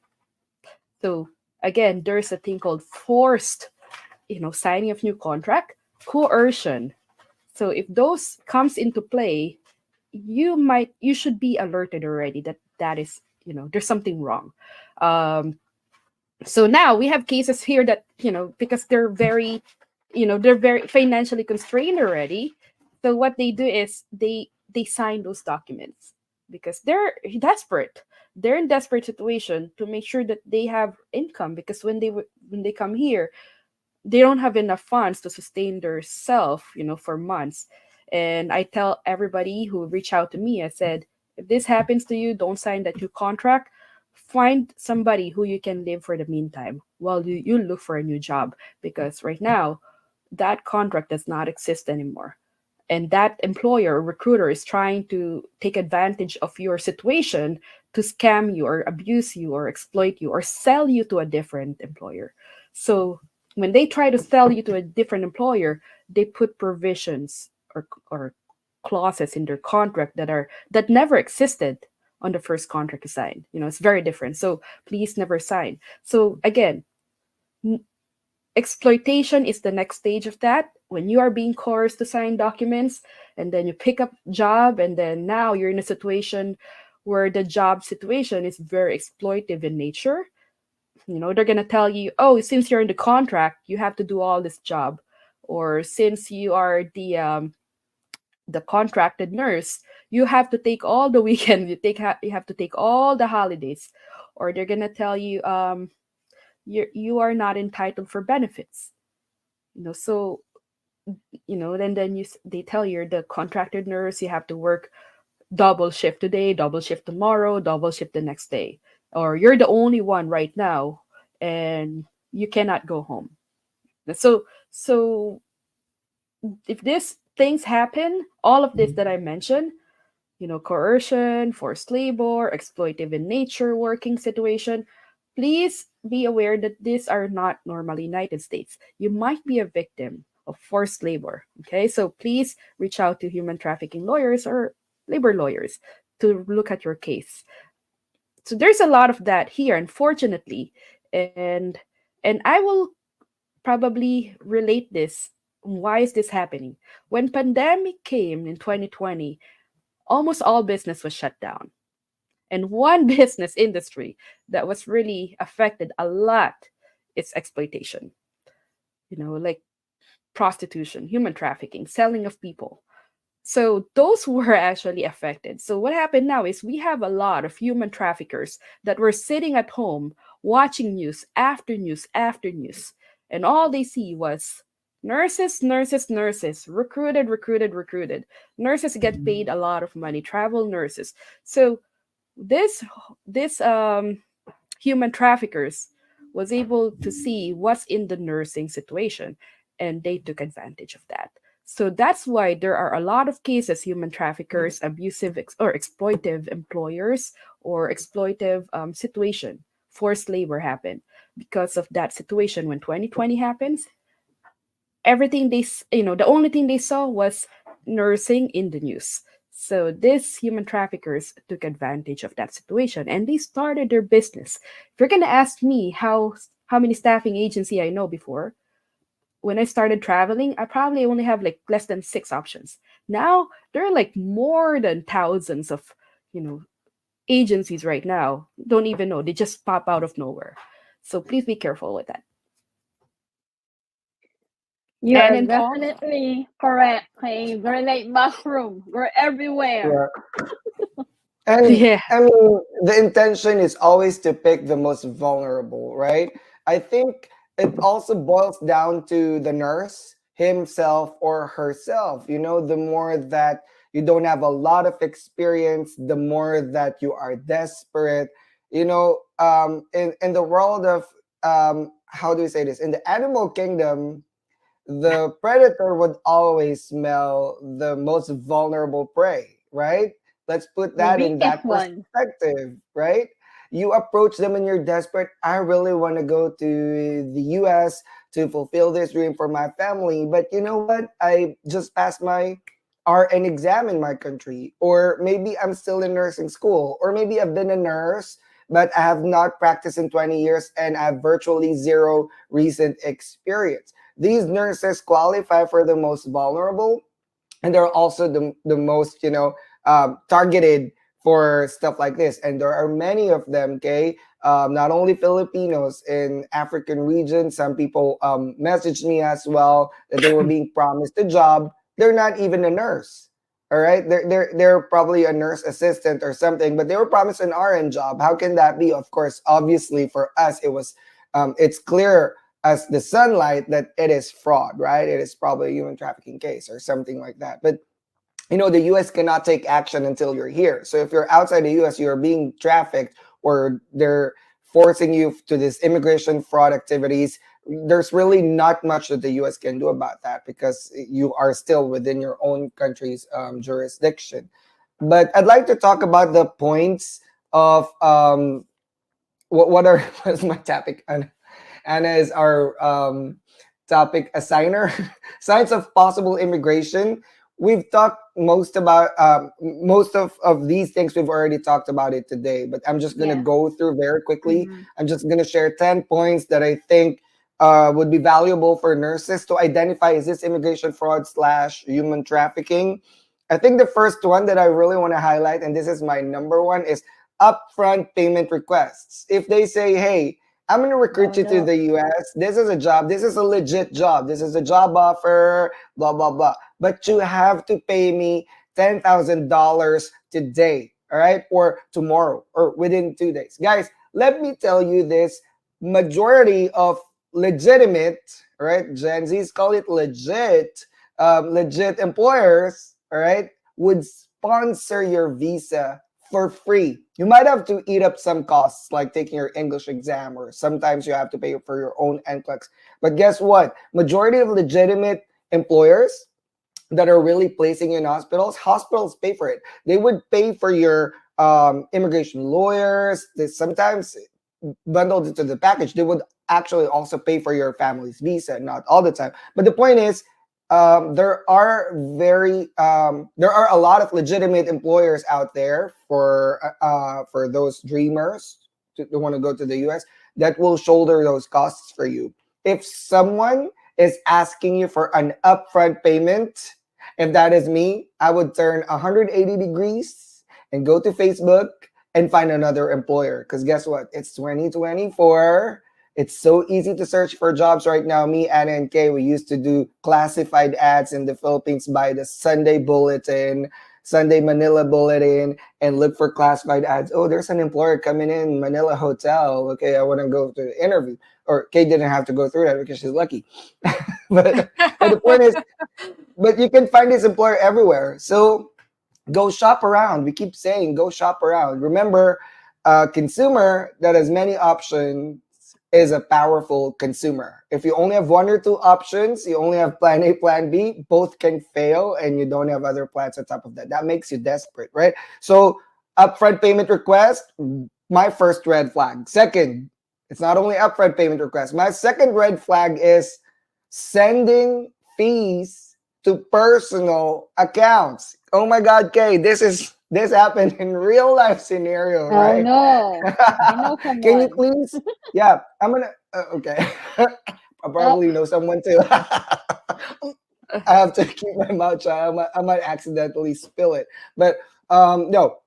So again, there's a thing called forced, signing of new contract, coercion. So if those comes into play, you should be alerted already that that is, there's something wrong. um so now we have cases here that, because they're very financially constrained already. So what they do is they sign those documents because they're desperate. They're in desperate situation to make sure that they have income, because when they come here, they don't have enough funds to sustain their self, for months. And I tell everybody who reach out to me, I said, if this happens to you, don't sign that new contract. Find somebody who you can live for the meantime while you look for a new job, because right now that contract does not exist anymore. And that employer or recruiter is trying to take advantage of your situation to scam you or abuse you or exploit you or sell you to a different employer. So when they try to sell you to a different employer, they put provisions or clauses in their contract that never existed on the first contract you signed. It's very different. So please never sign. So again, exploitation is the next stage of that, when you are being coerced to sign documents, and then you pick up job, and then now you're in a situation where the job situation is very exploitive in nature. They're going to tell you, oh, since you're in the contract, you have to do all this job, or since you are the contracted nurse, you have to take all the weekends, you have to take all the holidays. Or they're going to tell you, you are not entitled for benefits. So then they tell you, the contracted nurse, you have to work double shift today, double shift tomorrow, double shift the next day, or you're the only one right now and you cannot go home. So if these things happen, all of this that I mentioned, coercion, forced labor, exploitive in nature working situation, please be aware that these are not normally United States. You might be a victim of forced labor. Okay, so please reach out to human trafficking lawyers or labor lawyers to look at your case. So there's a lot of that here, unfortunately, and I will probably relate this. Why is this happening? When pandemic came in 2020, almost all business was shut down. And one business industry that was really affected a lot is exploitation. Like prostitution, human trafficking, selling of people. So those were actually affected. So what happened now is we have a lot of human traffickers that were sitting at home watching news after news after news. And all they see was nurses, nurses, nurses, recruited, recruited, recruited. Nurses get paid a lot of money, travel nurses. So this human traffickers was able to see what's in the nursing situation, and they took advantage of that. So that's why there are a lot of cases, human traffickers, abusive or exploitive employers, or exploitive situation, forced labor happen because of that situation. When 2020 happens, everything the only thing they saw was nursing in the news. So these human traffickers took advantage of that situation and they started their business. If you're going to ask me how many staffing agency I know before, when I started traveling, I probably only have like less than 6 options. Now there are like more than thousands of, you know, agencies right now. Don't even know. They just pop out of nowhere. So please be careful with that. You And are in Paul, definitely correct. Hey, we're like mushroom. We're everywhere. Yeah. And yeah, I mean, the intention is always to pick the most vulnerable, right? I think it also boils down to the nurse himself or herself. The more that you don't have a lot of experience, the more that you are desperate. In the world of, how do we say this? In the animal kingdom, the predator would always smell the most vulnerable prey, right? Let's put The that in biggest that one. perspective, right? You approach them and you're desperate. I really want to go to the US to fulfill this dream for my family. But you know what? I just passed my RN exam in my country. Or maybe I'm still in nursing school. Or maybe I've been a nurse, but I have not practiced in 20 years and I have virtually zero recent experience. These nurses qualify for the most vulnerable, and they're also the most, targeted for stuff like this. And there are many of them, okay? Not only Filipinos in African region. Some people messaged me as well that they were being promised a job. They're not even a nurse. All right, they're probably a nurse assistant or something, but they were promised an RN job. How can that be? Of course, obviously for us, it's clear as the sunlight that it is fraud, right? It is probably a human trafficking case or something like that. But the US cannot take action until you're here. So if you're outside the US, you're being trafficked or they're forcing you to this immigration fraud activities. There's really not much that the US can do about that because you are still within your own country's jurisdiction. But I'd like to talk about the points of what are what's my topic? Anna is our topic assigner. Signs of possible immigration. We've talked most of these things. We've already talked about it today, but I'm just gonna Yeah. go through very quickly. Mm-hmm. I'm just gonna share 10 points that I think would be valuable for nurses to identify, is this immigration fraud / human trafficking. I think the first one that I really want to highlight, and this is my number one, is upfront payment requests. If they say, hey, I'm going to recruit Oh you to no. the US. This is a job. This is a legit job. This is a job offer, blah, blah, blah. But you have to pay me $10,000 today, all right? Or tomorrow, or within 2 days. Guys, let me tell you this. Majority of legitimate, all right? Gen Zs call it legit employers, all right, would sponsor your visa for free. You might have to eat up some costs like taking your English exam, or sometimes you have to pay for your own NCLEX. But guess what? Majority of legitimate employers that are really placing you in hospitals pay for it. They would pay for your immigration lawyers. They sometimes bundled into the package. They would actually also pay for your family's visa, not all the time. But the point is, there are a lot of legitimate employers out there for those dreamers to want to go to the US that will shoulder those costs for you. If someone is asking you for an upfront payment, if that is me, I would turn 180 degrees and go to Facebook and find another employer. Because guess what? It's 2024. It's so easy to search for jobs right now. Me, Anna, and Kay, we used to do classified ads in the Philippines by the Sunday Bulletin, Sunday Manila Bulletin, and look for classified ads. Oh, there's an employer coming in Manila Hotel. Okay, I want to go to the interview. Or Kay didn't have to go through that because she's lucky. but the point is, but you can find this employer everywhere. So go shop around. We keep saying go shop around. Remember, a consumer that has many options is a powerful consumer. If you only have one or two options, you only have plan A, plan B, both can fail and you don't have other plans on top of that. That makes you desperate, right? So upfront payment request, my first red flag. Second, it's not only upfront payment request. My second red flag is sending fees to personal accounts. Oh my God, Kay, this happened in real life scenario, Oh right? no. I know Can you someone. please? Yeah, I'm gonna. Okay, I Oh, probably know someone too. I have to keep my mouth shut. I might accidentally spill it, but no.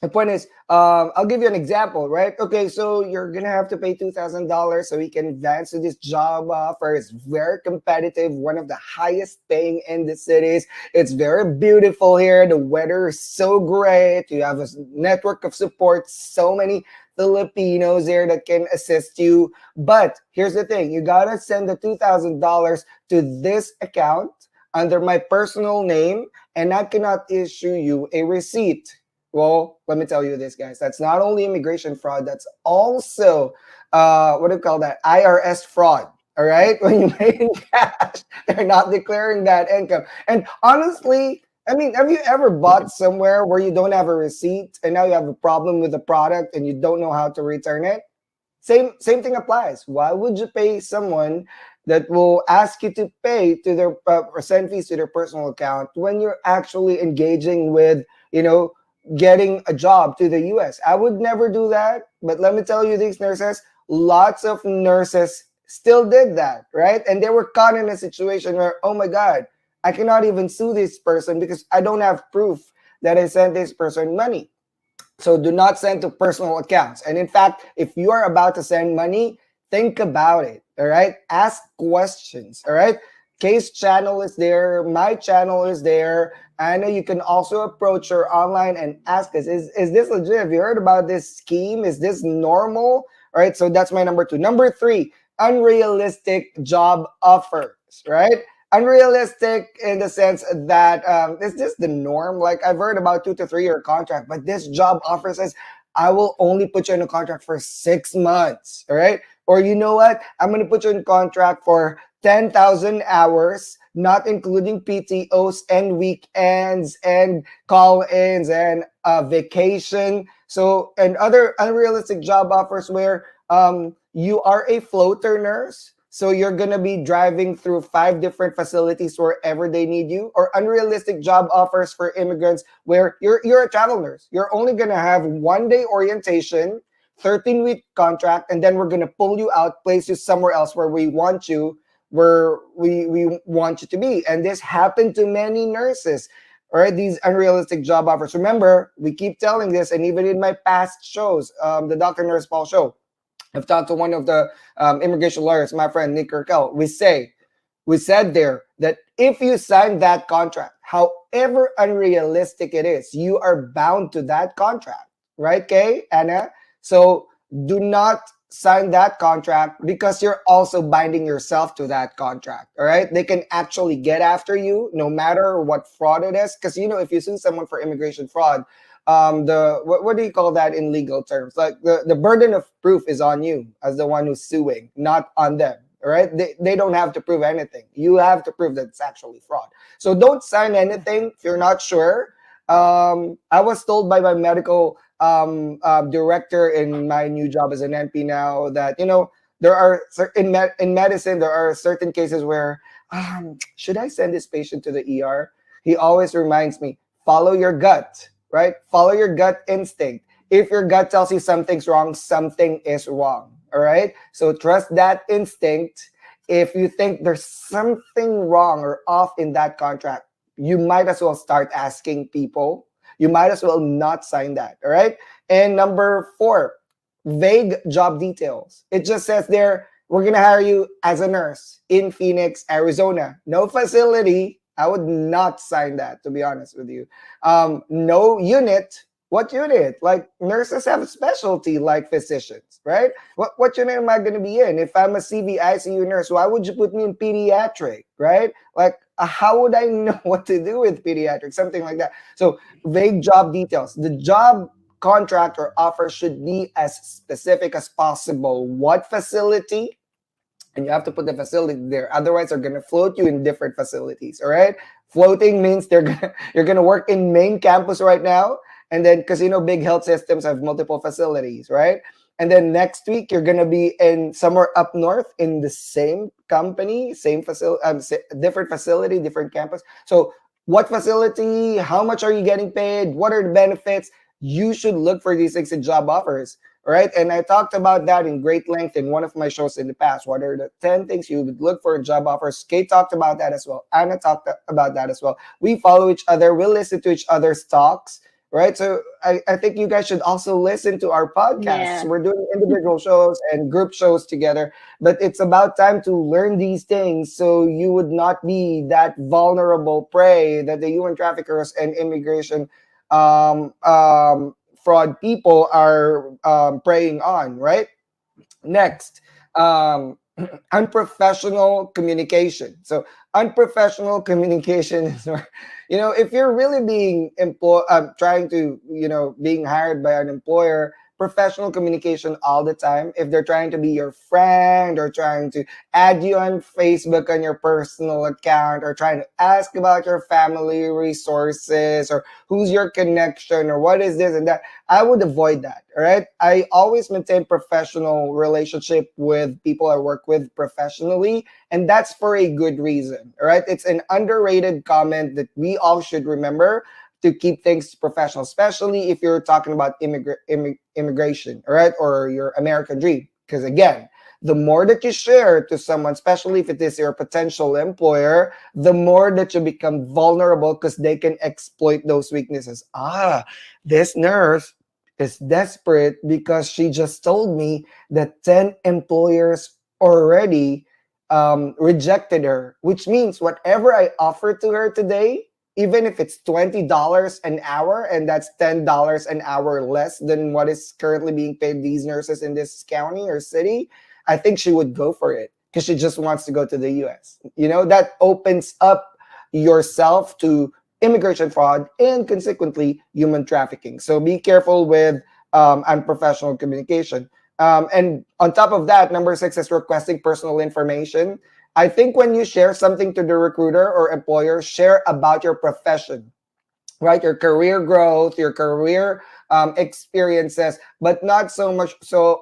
The point is, I'll give you an example, right? Okay, so you're gonna have to pay $2,000 so we can advance to this job offer. It's very competitive, one of the highest paying in the cities. It's very beautiful here. The weather is so great. You have a network of support, so many Filipinos there that can assist you. But here's the thing: you gotta send the $2,000 to this account under my personal name, and I cannot issue you a receipt. Well, let me tell you this, guys. That's not only immigration fraud. That's also, what do you call that? IRS fraud. All right. When you pay in cash, they're not declaring that income. And honestly, I mean, have you ever bought somewhere where you don't have a receipt and now you have a problem with the product and you don't know how to return it? Same thing applies. Why would you pay someone that will ask you to pay to their or send fees to their personal account when you're actually engaging with, getting a job to the US? I would never do that. But let me tell you, these nurses, lots of nurses still did that, right? And they were caught in a situation where, oh my God, I cannot even sue this person because I don't have proof that I sent this person money. So do not send to personal accounts. And in fact, if you are about to send money, think about it. All right. Ask questions. All right. Case channel is there. My channel is there. I know you can also approach her online and ask us, is this legit? Have you heard about this scheme? Is this normal? All right. So that's my number 2. Number 3, unrealistic job offers. Right. Unrealistic in the sense that is this the norm? Like I've heard about 2 to 3 year contract, but this job offer says I will only put you in a contract for 6 months. All right. Or you know what? I'm going to put you in contract for 10,000 hours, not including PTOs and weekends and call-ins and vacation. So, and other unrealistic job offers where you are a floater nurse. So you're going to be driving through 5 different facilities wherever they need you, or unrealistic job offers for immigrants where you're a travel nurse. You're only going to have 1 day orientation, 13-week contract, and then we're going to pull you out, place you somewhere else where we want you, where we want you to be. And this happened to many nurses. All right, these unrealistic job offers. Remember, we keep telling this, and even in my past shows, the DrNursePaul show, I've talked to one of the immigration lawyers, my friend Nick Urkel. We said there that if you sign that contract, however unrealistic it is, you are bound to that contract, right, Kay, Anna? So do not sign that contract because you're also binding yourself to that contract. All right, they can actually get after you no matter what fraud it is. Because if you sue someone for immigration fraud, the what do you call that in legal terms? Like the burden of proof is on you as the one who's suing, not on them. All right, they don't have to prove anything. You have to prove that it's actually fraud. So don't sign anything if you're not sure. I was told by my medical director in my new job as an NP now that there are in medicine there are certain cases where should I send this patient to the ER? He always reminds me, follow your gut. Right? Follow your gut instinct. If your gut tells you something's wrong, something is wrong. All right? So trust that instinct. If you think there's something wrong or off in that contract, you might as well start asking people. You might as well not sign that. All right? And number 4, vague job details. It just says there, we're going to hire you as a nurse in Phoenix, Arizona. No facility. I would not sign that, to be honest with you. No unit. What unit? Like nurses have a specialty like physicians, right? What unit am I going to be in? If I'm a CV ICU nurse, why would you put me in pediatric, right? Like how would I know what to do with pediatric? Something like that. So vague job details. The job contract or offer should be as specific as possible. What facility? And you have to put the facility there. Otherwise, they're gonna float you in different facilities. All right. Floating means you're gonna work in main campus right now, and then because big health systems have multiple facilities, right? And then next week you're gonna be in somewhere up north in the same company, same facility, different facility, different campus. So what facility? How much are you getting paid? What are the benefits? You should look for these things in job offers. All right. And I talked about that in great length in one of my shows in the past. What are the 10 things you would look for in job offers? Kate talked about that as well. Anna talked about that as well. We follow each other. We listen to each other's talks. Right. So I think you guys should also listen to our podcasts. Yeah. We're doing individual shows and group shows together. But it's about time to learn these things so you would not be that vulnerable prey that the human traffickers and immigration fraud people are preying on, right? Next, unprofessional communication. So unprofessional communication is where, if you're really being trying to, being hired by an employer, professional communication all the time. If they're trying to be your friend or trying to add you on Facebook on your personal account or trying to ask about your family resources or who's your connection or what is this and that, I would avoid that. All right. I always maintain professional relationship with people I work with professionally, and that's for a good reason. All right. It's an underrated comment that we all should remember to keep things professional, especially if you're talking about immigration, all right, or your American dream. Because again, the more that you share to someone, especially if it is your potential employer, the more that you become vulnerable because they can exploit those weaknesses. This nurse is desperate because she just told me that 10 employers already rejected her, which means whatever I offer to her today, even if it's $20 an hour, and that's $10 an hour less than what is currently being paid these nurses in this county or city, I think she would go for it because she just wants to go to the US. You know, that opens up yourself to immigration fraud and consequently human trafficking. So be careful with unprofessional communication. And on top of that, number 6 is requesting personal information. I think when you share something to the recruiter or employer, share about your profession, right? Your career growth, your career experiences, but not so much so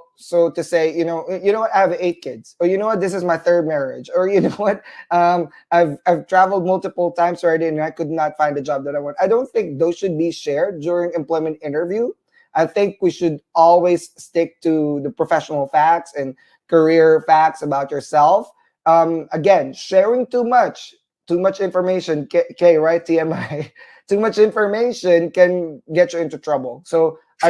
to say, you know what, I have 8 kids, or you know what, this is my 3rd marriage, or you know what, I've traveled multiple times already and I could not find a job that I want. I don't think those should be shared during employment interview. I think we should always stick to the professional facts and career facts about yourself. Again, sharing too much information, right? TMI, too much information can get you into trouble. So I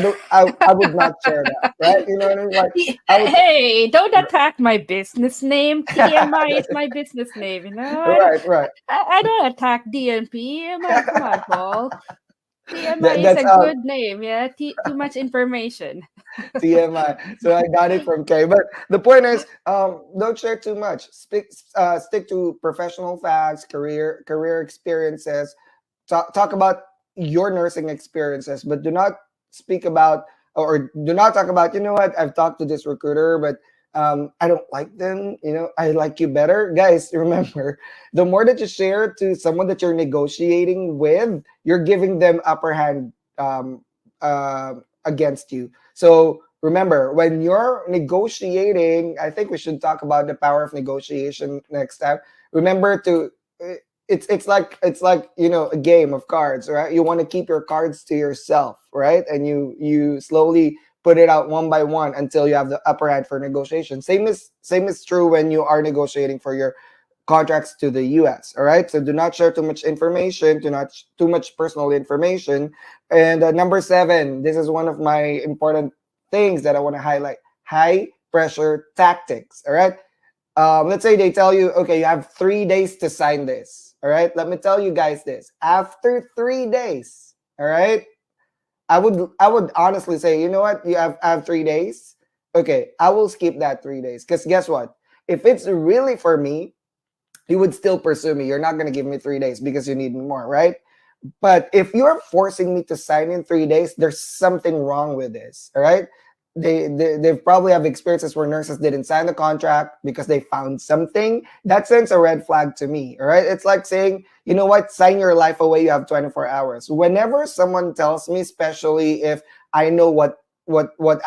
would not share that, right? You know what I mean? Like I would, Hey, don't attack my business name. TMI is my business name. You know, right. I don't attack DNP. Come on, Paul. TMI is That's a good name. Yeah, too much information. TMI. So I got it from Kay. But the point is, don't share too much. Stick to professional facts, career experiences. Talk about your nursing experiences, but do not speak about or do not talk about. You know what? I've talked to this recruiter, but I don't like them. You know, I like you better, guys. Remember, the more that you share to someone that you're negotiating with, you're giving them upper hand against you. So remember, when you're negotiating, I think we should talk about the power of negotiation next time. Remember to it's like a game of cards, right? You want to keep your cards to yourself, right? And you slowly put it out one by one until you have the upper hand for negotiation. Same is true when you are negotiating for your contracts to the US. All right. So do not share too much information, do not too much personal information. And number 7, this is one of my important things that I want to highlight: high pressure tactics. All right. Let's say they tell you, okay, you have 3 days to sign this. All right. Let me tell you guys this. After 3 days, all right, I would honestly say, you know what, I have 3 days. Okay, I will skip that 3 days because guess what? If it's really for me, you would still pursue me. You're not going to give me 3 days because you need me more, right? But if you're forcing me to sign in 3 days, there's something wrong with this. All right. They probably have experiences where nurses didn't sign the contract because they found something that sends a red flag to me. All right. It's like saying, you know what, sign your life away. You have 24 hours. Whenever someone tells me, especially if I know what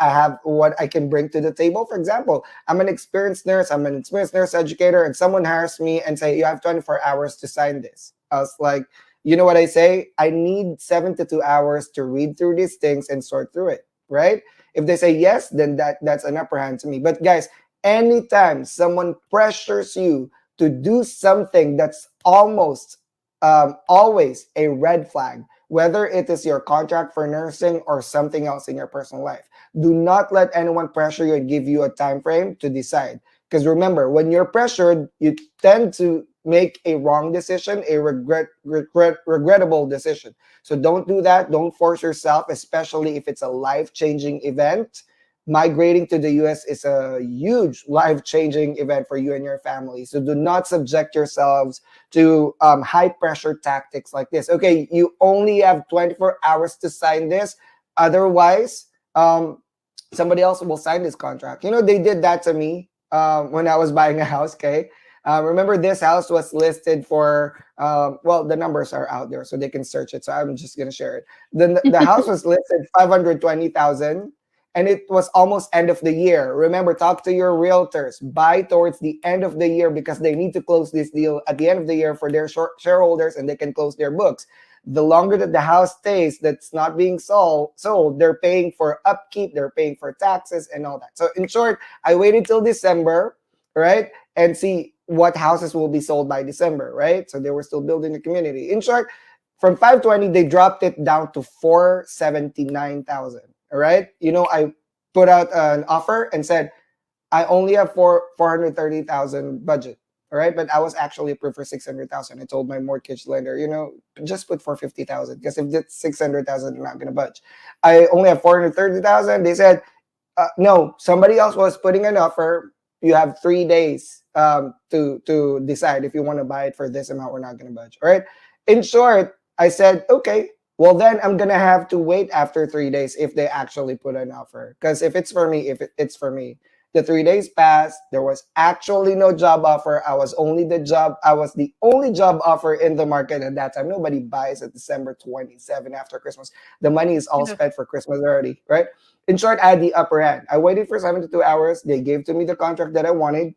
I have, what I can bring to the table. For example, I'm an experienced nurse, I'm an experienced nurse educator, and someone hires me and say, you have 24 hours to sign this. I was like, you know what I say? I need 72 hours to read through these things and sort through it, right? If they say yes, then that's an upper hand to me. But guys, anytime someone pressures you to do something that's almost always a red flag, whether it is your contract for nursing or something else in your personal life, do not let anyone pressure you and give you a time frame to decide. Because remember, when you're pressured, you tend to make a wrong decision, a regrettable decision. So don't do that. Don't force yourself, especially if it's a life-changing event. Migrating to the US is a huge life-changing event for you and your family. So do not subject yourselves to high-pressure tactics like this. Okay, you only have 24 hours to sign this. Otherwise, somebody else will sign this contract. They did that to me when I was buying a house. Okay. Remember, this house was listed for, well, the numbers are out there so they can search it. So I'm just going to share it. The house was listed 520,000, and it was almost end of the year. Remember, talk to your realtors. Buy towards the end of the year because they need to close this deal at the end of the year for their shareholders, and they can close their books. The longer that the house stays that's not being sold, they're paying for upkeep, they're paying for taxes and all that. So in short, I waited till December, right, and see what houses will be sold by December, right? So they were still building the community. In short, from 520, they dropped it down to 479,000. All right. I put out an offer and said, I only have 430,000 budget. All right. But I was actually approved for 600,000. I told my mortgage lender, just put 450,000 because if it's 600,000, I'm not going to budge. I only have 430,000. They said, no, somebody else was putting an offer. You have 3 days to decide if you want to buy it for this amount. We're not going to budge. All right. In short, I said, okay, well, then I'm going to have to wait after 3 days if they actually put an offer. Because if it's for me, it's for me. The 3 days passed. There was actually no job offer. I was the only job offer in the market at that time. Nobody buys at December 27 after Christmas. The money is all spent for Christmas already, right? In short, I had the upper hand. I waited for 72 hours. They gave to me the contract that I wanted,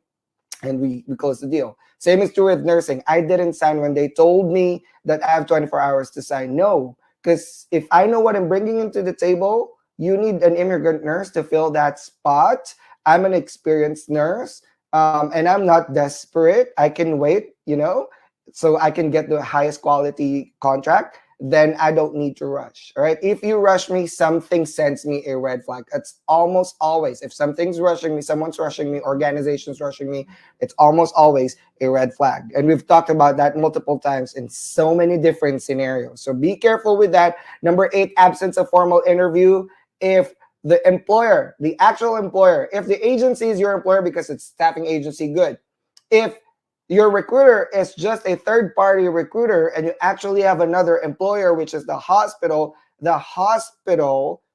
and we closed the deal. Same is true with nursing. I didn't sign when they told me that I have 24 hours to sign. No, because if I know what I'm bringing into the table, you need an immigrant nurse to fill that spot. I'm an experienced nurse, and I'm not desperate. I can wait, so I can get the highest quality contract. Then I don't need to rush. All right. If you rush me, something sends me a red flag. It's almost always, if something's rushing me, someone's rushing me, organization's rushing me, it's almost always a red flag. And we've talked about that multiple times in so many different scenarios. So be careful with that. Number 8, absence of formal interview. If the employer, the actual employer, if the agency is your employer because it's staffing agency, good. If your recruiter is just a third-party recruiter and you actually have another employer, which is the hospital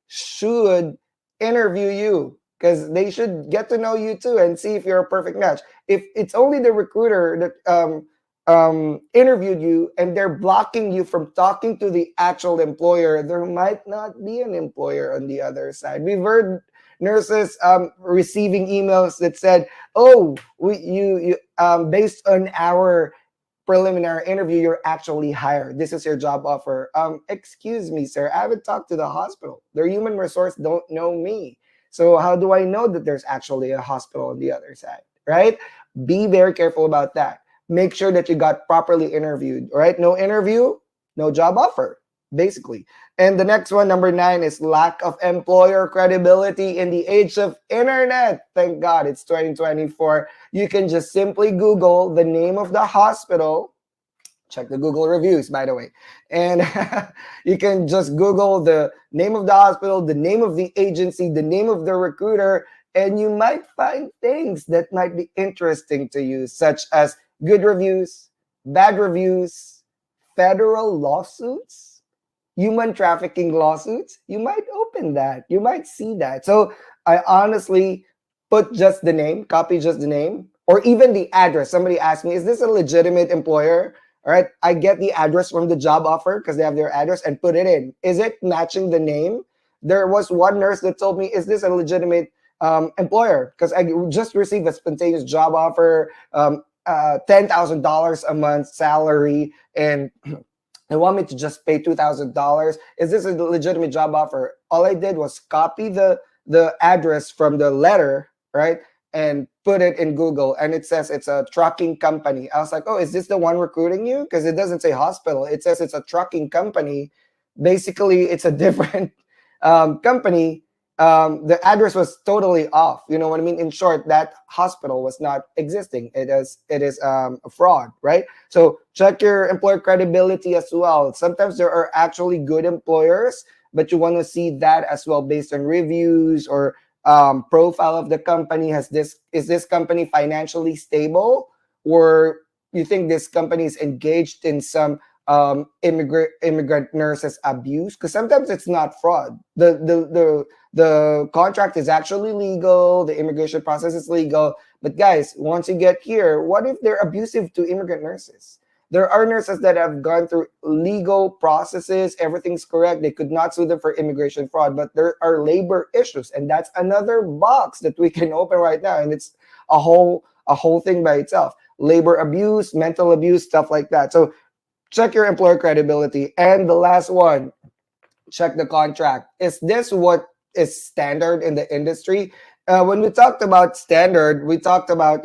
should interview you because they should get to know you too and see if you're a perfect match. If it's only the recruiter that interviewed you and they're blocking you from talking to the actual employer, there might not be an employer on the other side. We've heard nurses receiving emails that said, "Oh, you based on our preliminary interview, you're actually hired. This is your job offer." Excuse me, sir. I haven't talked to the hospital. Their human resource don't know me. So how do I know that there's actually a hospital on the other side, right? Be very careful about that. Make sure that you got properly interviewed, right? No interview, no job offer, basically. And the next one, number 9, is lack of employer credibility in the age of internet. Thank God it's 2024. You can just simply Google the name of the hospital. Check the Google reviews, by the way. And you can just Google the name of the hospital, the name of the agency, the name of the recruiter, and you might find things that might be interesting to you, such as good reviews, bad reviews, federal lawsuits, human trafficking lawsuits. You might open that. You might see that. So I honestly put just the name, copy just the name, or even the address. Somebody asked me, is this a legitimate employer? All right, I get the address from the job offer because they have their address and put it in. Is it matching the name? There was one nurse that told me, is this a legitimate employer? Because I just received a spontaneous job offer, $10,000 a month salary, and they want me to just pay $2,000. Is this a legitimate job offer? All I did was copy the address from the letter, right, and put it in Google, and it says it's a trucking company. I was like, oh, is this the one recruiting you? Because it doesn't say hospital. It says it's a trucking company. Basically, it's a different company. The address was totally off. You know what I mean? In short, that hospital was not existing. It is a fraud, right? So check your employer credibility as well. Sometimes there are actually good employers, but you want to see that as well based on reviews or profile of the company. Is this company financially stable, or you think this company is engaged in some immigrant nurses abuse, because sometimes it's not fraud. The contract is actually legal, the immigration process is legal, but guys, once you get here, what if they're abusive to immigrant nurses? There are nurses that have gone through legal processes, everything's correct, they could not sue them for immigration fraud, but there are labor issues, and that's another box that we can open right now, and it's a whole thing by itself. Labor abuse, mental abuse, stuff like that. So check your employer credibility. And the last one, check the contract. Is this what is standard in the industry? When we talked about standard, we talked about,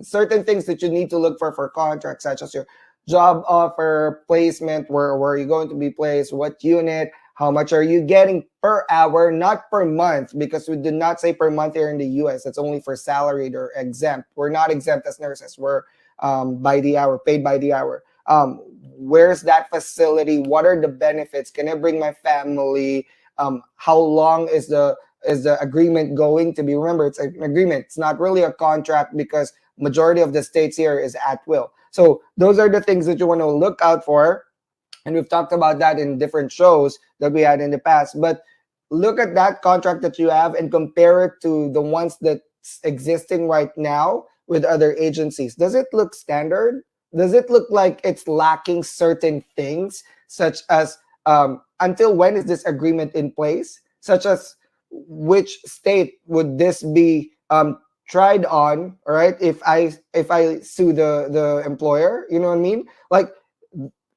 certain things that you need to look for contracts, such as your job offer, placement, where are you going to be placed, what unit, how much are you getting per hour, not per month, because we do not say per month here in the US. It's only for salaried or exempt. We're not exempt as nurses. We're by the hour, paid by the hour. Where's that facility? What are the benefits? Can I bring my family? How long is the agreement going to be? Remember, it's an agreement. It's not really a contract, because majority of the states here is at will. So those are the things that you want to look out for. And we've talked about that in different shows that we had in the past. But look at that contract that you have and compare it to the ones that's existing right now with other agencies. Does it look standard? Does it look like it's lacking certain things, such as until when is this agreement in place? Such as which state would this be tried on? All right, if I sue the employer, you know what I mean? Like,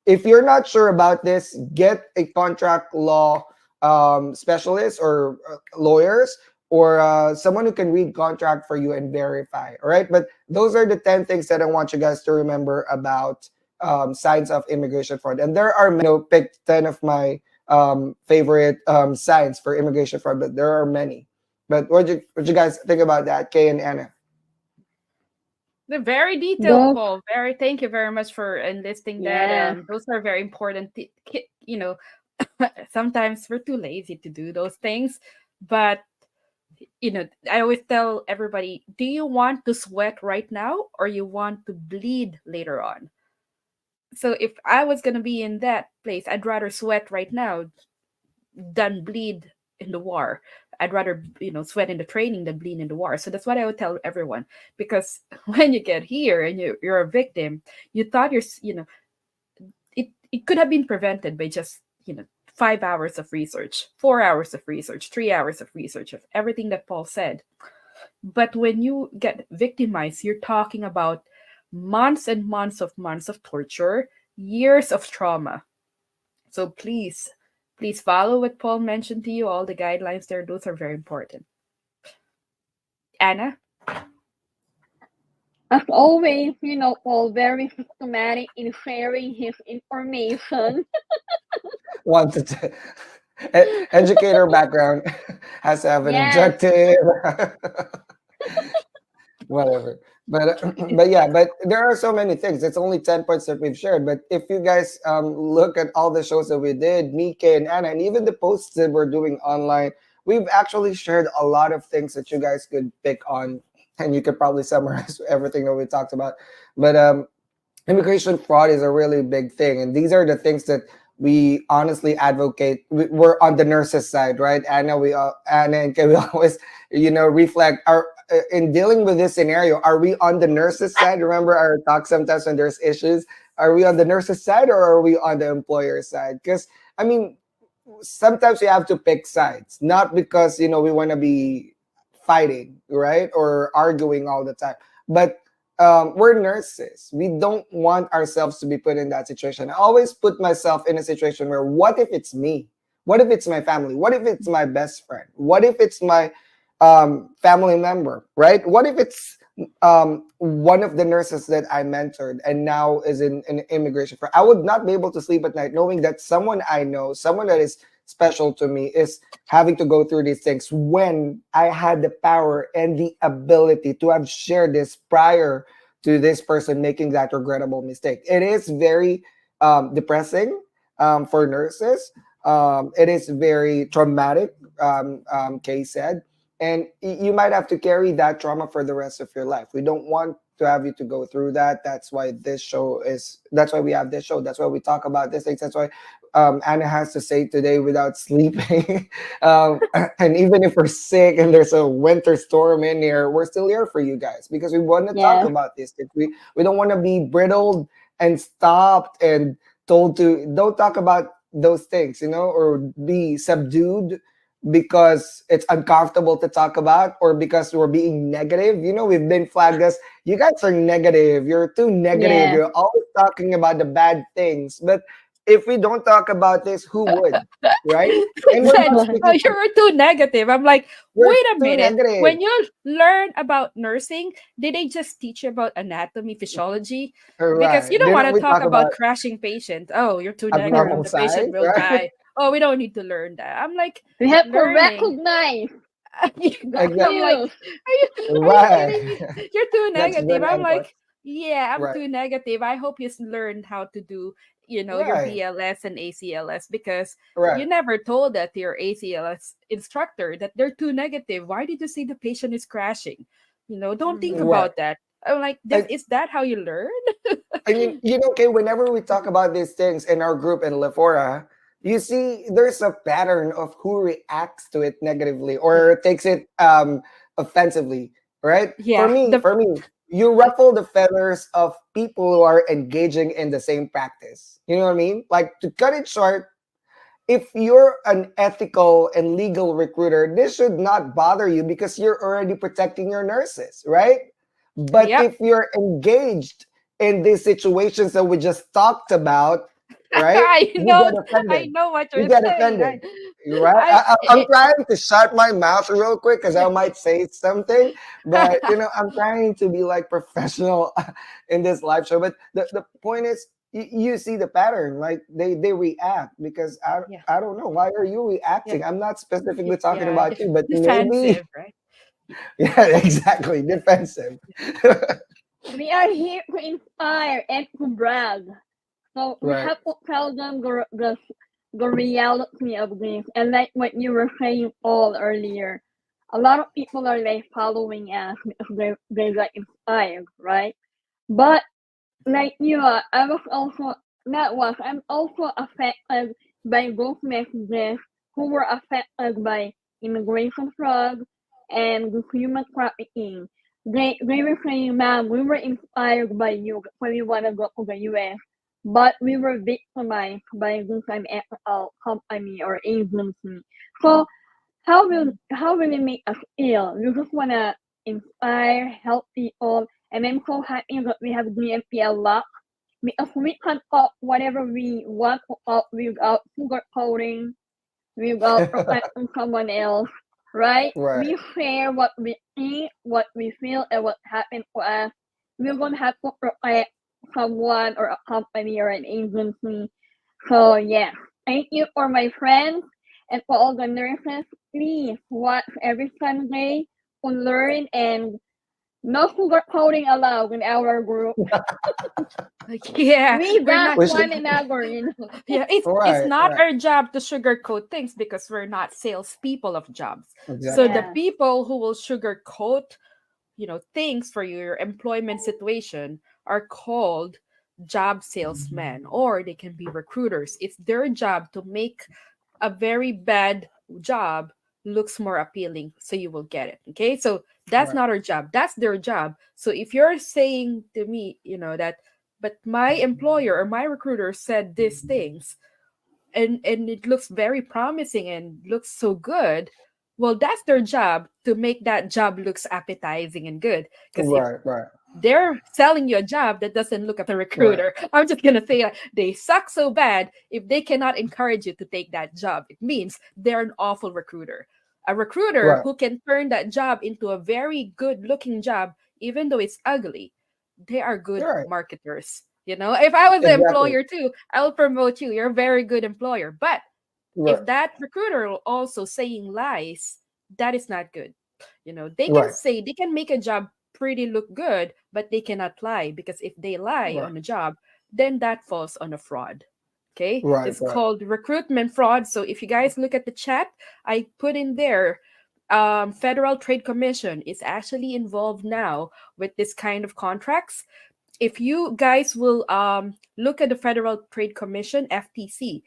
if you're not sure about this, get a contract law specialist or lawyers, or someone who can read contract for you and verify. All right, but those are the 10 things that I want you guys to remember about signs of immigration fraud. And there are, picked 10 of my favorite signs for immigration fraud, but there are many. But what you guys think about that, Kay and Anna? They're very detailed, Well, Paul. Thank you very much for enlisting that. yeah. Those are very important. Sometimes we're too lazy to do those things, but I always tell everybody, do you want to sweat right now, or you want to bleed later on? So if I was going to be in that place, I'd rather sweat right now than bleed in the war. I'd rather, sweat in the training than bleed in the war. So that's what I would tell everyone. Because when you get here and you're a victim, you thought it could have been prevented by just, 5 hours of research, 4 hours of research, 3 hours of research of everything that Paul said. But when you get victimized, you're talking about months and months of torture, years of trauma. So please follow what Paul mentioned to you, all the guidelines there. Those are very important. Anna? As always, Paul very systematic in sharing his information. Wanted to educator background, has to have an Yes. objective. Whatever. But but there are so many things. It's only 10 points that we've shared, but if you guys look at all the shows that we did, me, Kay, and Anna, and even the posts that we're doing online, we've actually shared a lot of things that you guys could pick on, and you could probably summarize everything that we talked about. But immigration fraud is a really big thing, and these are the things that we honestly advocate. We're on the nurses side, right? Anna and Kay, we always reflect our in dealing with this scenario. Are we on the nurses side? Remember our talk, sometimes when there's issues, are we on the nurses side or are we on the employer side? Because sometimes we have to pick sides, not because we want to be fighting, right, or arguing all the time, but we're nurses. We don't want ourselves to be put in that situation. I always put myself in a situation where, what if it's me? What if it's my family? What if it's my best friend? What if it's my family member, right? What if it's one of the nurses that I mentored and now is in immigration? I would not be able to sleep at night knowing that someone I know, someone that is special to me, is having to go through these things, when I had the power and the ability to have shared this prior to this person making that regrettable mistake. It is very depressing for nurses. It is very traumatic, Kay said. and you might have to carry that trauma for the rest of your life. We don't want to have you to go through that. That's why we have this show. That's why we talk about these things. That's why Anna has to say today without sleeping. And even if we're sick and there's a winter storm in here, we're still here for you guys because we want to talk Yes. about this. We don't want to be brittled and stopped and told to don't talk about those things, or be subdued because it's uncomfortable to talk about or because we're being negative. We've been flagged as you guys are negative. You're too negative. Yes. You're always talking about the bad things. But if we don't talk about this, who would? Right? They And we're said, not "Oh, speaking for you're too negative." I'm like, you're wait a too minute. negative. When you learn about nursing, did they just teach you about anatomy, physiology? Because you Right. don't want Didn't to we talk talk about about crashing patients. Oh, you're too negative. abnormal The size? patient will Right? die. Oh, we don't need to learn that. I'm like, We have to learning. recognize the I'm Exactly. like, issues. are you Right. kidding me? You're too That's negative. very I'm important. like, yeah, I'm Right. too negative. I hope you learned how to do, your Right. BLS and ACLS, because you Right. never told that to your ACLS instructor that they're too negative. Why did you say the patient is crashing? Don't think Mhm. Right. about that. I'm like, And is that how you learn? I mean, okay, whenever we talk about these things in our group in Lefora, you see there's a pattern of who reacts to it negatively Yeah. or takes it offensively, right? For Yeah. me, The for me, you ruffle the feathers of people who are engaging in the same practice. You know what I mean? Like to cut it short, if you're an ethical and legal recruiter, this should not bother you because you're already protecting your nurses, right? But Yep. if you're engaged in these situations that we just talked about, right? I You know get I offended. know what You you're get saying. offended, right? I I'm trying to shut my mouth real quick because I might say something, but I'm trying to be like professional in this live show. But the point is, you see the pattern, like they react because yeah. I don't know why are you Yeah. reacting. I'm not specifically talking Yeah, about you, but maybe defensive, right? yeah, exactly defensive. We are here to inspire and to brag. So we Right, have to tell them the reality of this. And like what you were saying all earlier, a lot of people are like following us because they like inspired, right? But like you are, I was also not was I'm also affected by those messages who were affected by immigration fraud and the human trafficking. They were saying, "Ma'am, we were inspired by you when we want to go to the U.S., but we were victimized by this unethical company or agency." So how will it make us feel? We just wanna inspire, help people, and I'm so happy that we have DNP Unlocked because we can talk whatever we want to talk without sugarcoating, without protecting someone else, right? right, We share what we think, what we feel, and what happened to us. We don't have to protect someone or a company or an agency. So yeah, thank you for my friends and for all the nurses. Please watch every Sunday to learn and no sugarcoating allowed in our group. Like, yeah, We we're back not. we should one another, Yeah, it's right, not right, our job to sugarcoat things because we're not salespeople of jobs. So exactly, the Yeah. people who will sugarcoat, things for your employment situation are called job salesmen, or they can be recruiters. It's their job to make a very bad job looks more appealing so you will get it. Okay, so that's right, not our job, that's their job. So if you're saying to me, that, but my employer or my recruiter said these things, and it looks very promising and looks so good, well, that's their job to make that job looks appetizing and good. Because if right, right, they're selling you a job that doesn't look at the right, recruiter, I'm just gonna say they suck so bad. If they cannot encourage you to take that job, it means they're an awful recruiter. A recruiter right, who can turn that job into a very good looking job, even though it's ugly, they are good right, marketers. If I was the exactly, employer too, I'll promote you. You're a very good employer. But right, if that recruiter also saying lies, that is not good. They can right, say, they can make a job pretty look good, but they cannot lie, because if they lie right, on a job, then that falls on a fraud. Okay, right, it's right, called recruitment fraud. So if you guys look at the chat, I put in there Federal Trade Commission is actually involved now with this kind of contracts. If you guys will look at the Federal Trade Commission, FTC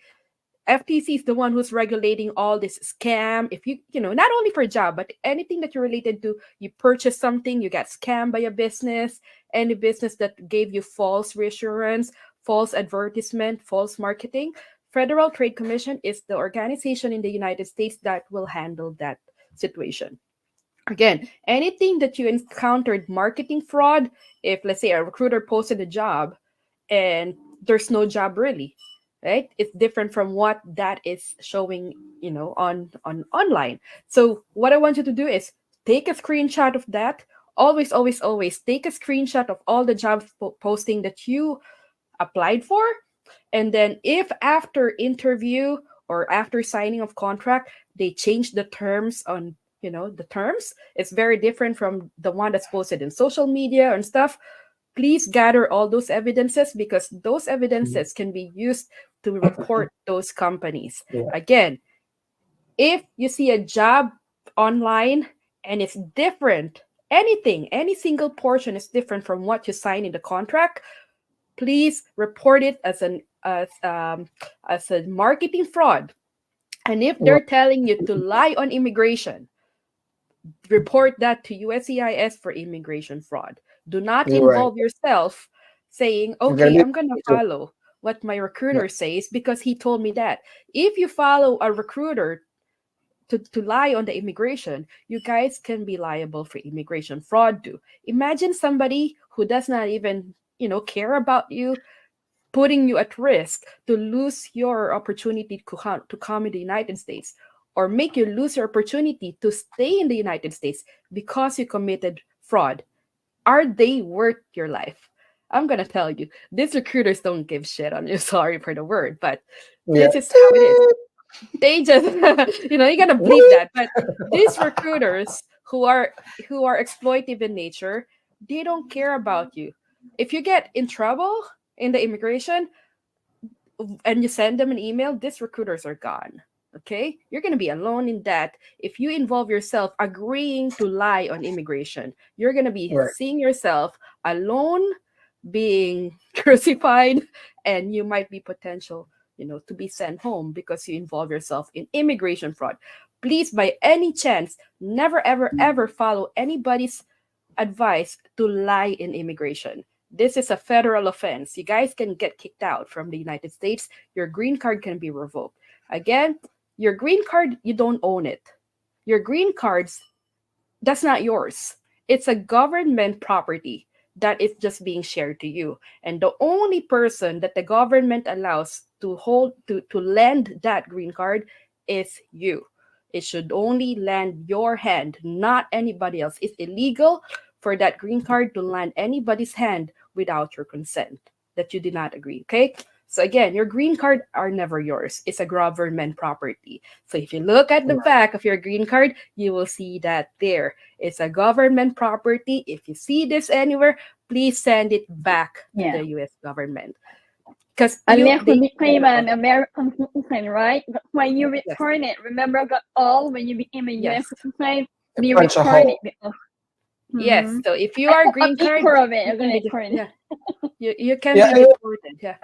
is the one who's regulating all this scam. If not only for job, but anything that you're related to, you purchase something, you get scammed by a business, any business that gave you false reassurance, false advertisement, false marketing. Federal Trade Commission is the organization in the United States that will handle that situation. Again, anything that you encountered marketing fraud, if let's say a recruiter posted a job and there's no job really, right? It's different from what that is showing, on online. So what I want you to do is take a screenshot of that. Always, always, always take a screenshot of all the job posting that you applied for. And then if after interview or after signing of contract, they change the terms on, the terms, it's very different from the one that's posted in social media and stuff. Please gather all those evidences, because those evidences can be used to report those companies. Yeah. Again, if you see a job online and it's different, any single portion is different from what you sign in the contract, please report it as a marketing fraud. And if they're telling you to lie on immigration, report that to USCIS for immigration fraud. Do not You're right. involve yourself saying, You're gonna okay, be I'm going to follow what my recruiter says because he told me that. If you follow a recruiter to lie on the immigration, you guys can be liable for immigration fraud too. Imagine somebody who does not even, care about you, putting you at risk to lose your opportunity to come in the United States, or make you lose your opportunity to stay in the United States because you committed fraud. Are they worth your life? I'm going to tell you, these recruiters don't give shit on you. Sorry for the word, but yeah. this is how it is. They just, you got to bleep that. But these recruiters who are exploitive in nature, they don't care about you. If you get in trouble in the immigration and you send them an email, these recruiters are gone. Okay, you're going to be alone in that. If you involve yourself agreeing to lie on immigration, you're going to be Right. seeing yourself alone, being crucified, and you might be potential, to be sent home because you involve yourself in immigration fraud. Please, by any chance, never, ever, ever follow anybody's advice to lie in immigration. This is a federal offense. You guys can get kicked out from the United States. Your green card can be revoked. Again, your green card, you don't own it. Your green cards, that's not yours. It's a government property that is just being shared to you. And the only person that the government allows to lend that green card is you. It should only land your hand, not anybody else. It's illegal for that green card to land anybody's hand without your consent, that you did not agree. Okay? So again, your green card are never yours. It's a government property. So if you look at the back of your green card, you will see that there. It's a government property. If you see this anywhere, please send it back to the U.S. government. Because unless you became an American citizen, right? That's why you return it. Remember, got all when you became a U.S. citizen, you return it. Yes. So if you are green card, you can be reported. Yeah.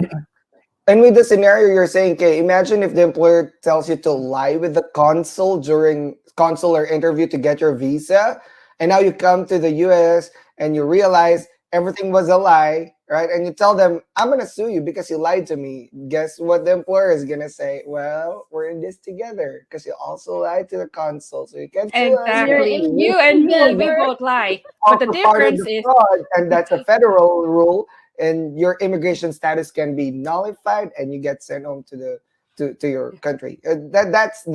And with the scenario you're saying, okay, imagine if the employer tells you to lie with the consul during consular interview to get your visa, and now you come to the US and you realize everything was a lie, right? And you tell them, I'm going to sue you because you lied to me. Guess what the employer is going to say? Well, we're in this together because you also lied to the consul, so you can't sue us. Exactly. You and me, we both lie. But the difference is fraud, and that's a federal rule, and your immigration status can be nullified and you get sent home to your country. That's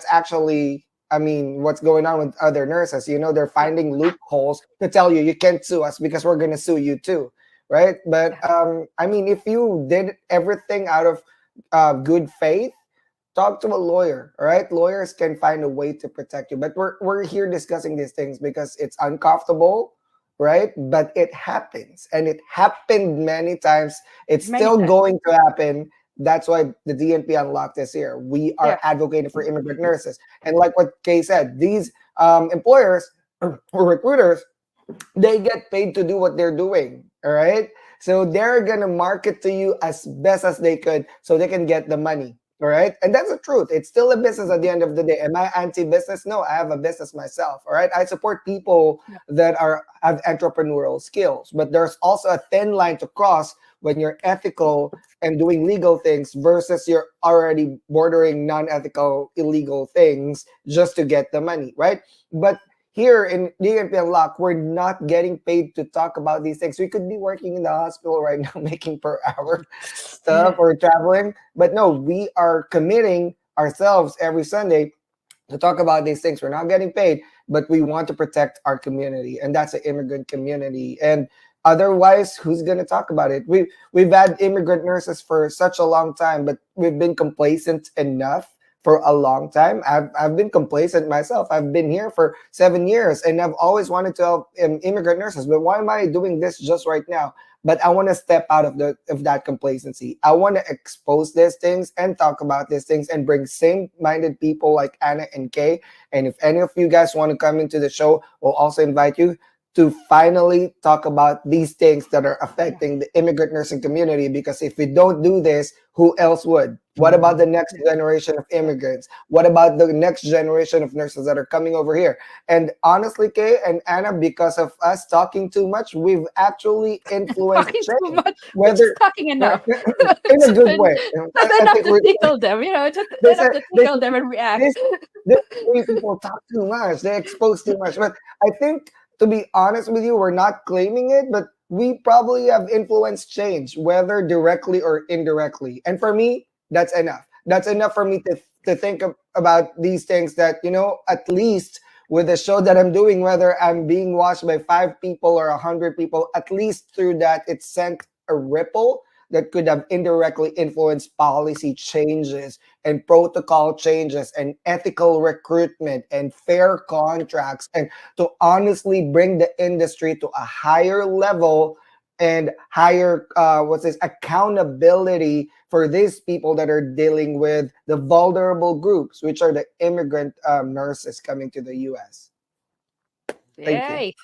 actually, I mean, what's going on with other nurses. They're finding loopholes to tell you can't sue us because we're going to sue you too, right? But I mean, if you did everything out of good faith, talk to a lawyer. All right, lawyers can find a way to protect you. But we're here discussing these things because it's uncomfortable, right? But it happens, and it happened many times. It's still going to happen. That's why the DNP Unlocked is here. We are advocating for immigrant nurses. And like what Kay said, these employers or recruiters, they get paid to do what they're doing. All right. So they're gonna market to you as best as they could so they can get the money. All right. And that's the truth. It's still a business at the end of the day. Am I anti-business? No, I have a business myself. All right. I support people that have entrepreneurial skills, but there's also a thin line to cross when you're ethical and doing legal things versus you're already bordering non-ethical, illegal things just to get the money, right? But here in DNP Unlocked, we're not getting paid to talk about these things. We could be working in the hospital right now, making per hour stuff or traveling. But no, we are committing ourselves every Sunday to talk about these things. We're not getting paid, but we want to protect our community, and that's the immigrant community. And otherwise, who's going to talk about it? We've had immigrant nurses for such a long time, but we've been complacent enough for a long time. I've been complacent myself. I've been here for 7 years, and I've always wanted to help immigrant nurses. But why am I doing this just right now? But I want to step out of that complacency. I want to expose these things and talk about these things and bring same-minded people like Anna and Kay. And if any of you guys want to come into the show, we'll also invite you to finally talk about these things that are affecting the immigrant nursing community. Because if we don't do this, who else would? What about the next generation of immigrants? What about the next generation of nurses that are coming over here? And honestly, Kay and Anna, because of us talking too much, we've actually influenced Talking too change. much. We're just Whether talking enough. in a good way. Not I enough think to tickle them, just they enough said to they tickle them and react. this this way people talk too much. They expose too much. But I think, to be honest with you, we're not claiming it, but we probably have influenced change, whether directly or indirectly. And for me, that's enough. That's enough for me to think about these things. That at least with the show that I'm doing, whether I'm being watched by 5 people or 100 people, at least through that, it sent a ripple that could have indirectly influenced policy changes and protocol changes and ethical recruitment and fair contracts, and to honestly bring the industry to a higher level and higher what's this accountability for these people that are dealing with the vulnerable groups, which are the immigrant nurses coming to the US. Thank you. Yay.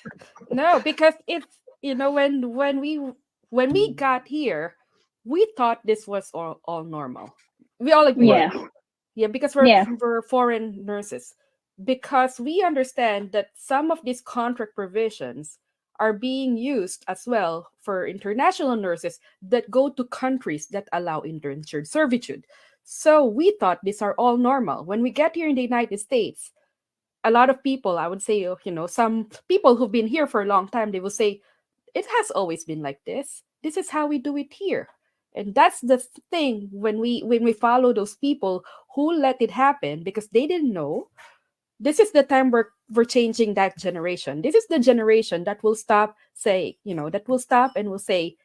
No, because it's when we got here, we thought this was all normal. We all agree. Right. Yes. Yeah, because we're Yes. we're foreign nurses. Because we understand that some of these contract provisions are being used as well for international nurses that go to countries that allow indentured servitude. So we thought these are all normal. When we get here in the United States, a lot of people, I would say, some people who've been here for a long time, they will say, it has always been like this. This is how we do it here. And that's the thing when we follow those people who let it happen because they didn't know. This is the time we're changing that generation. This is the generation that will stop that will stop and will say,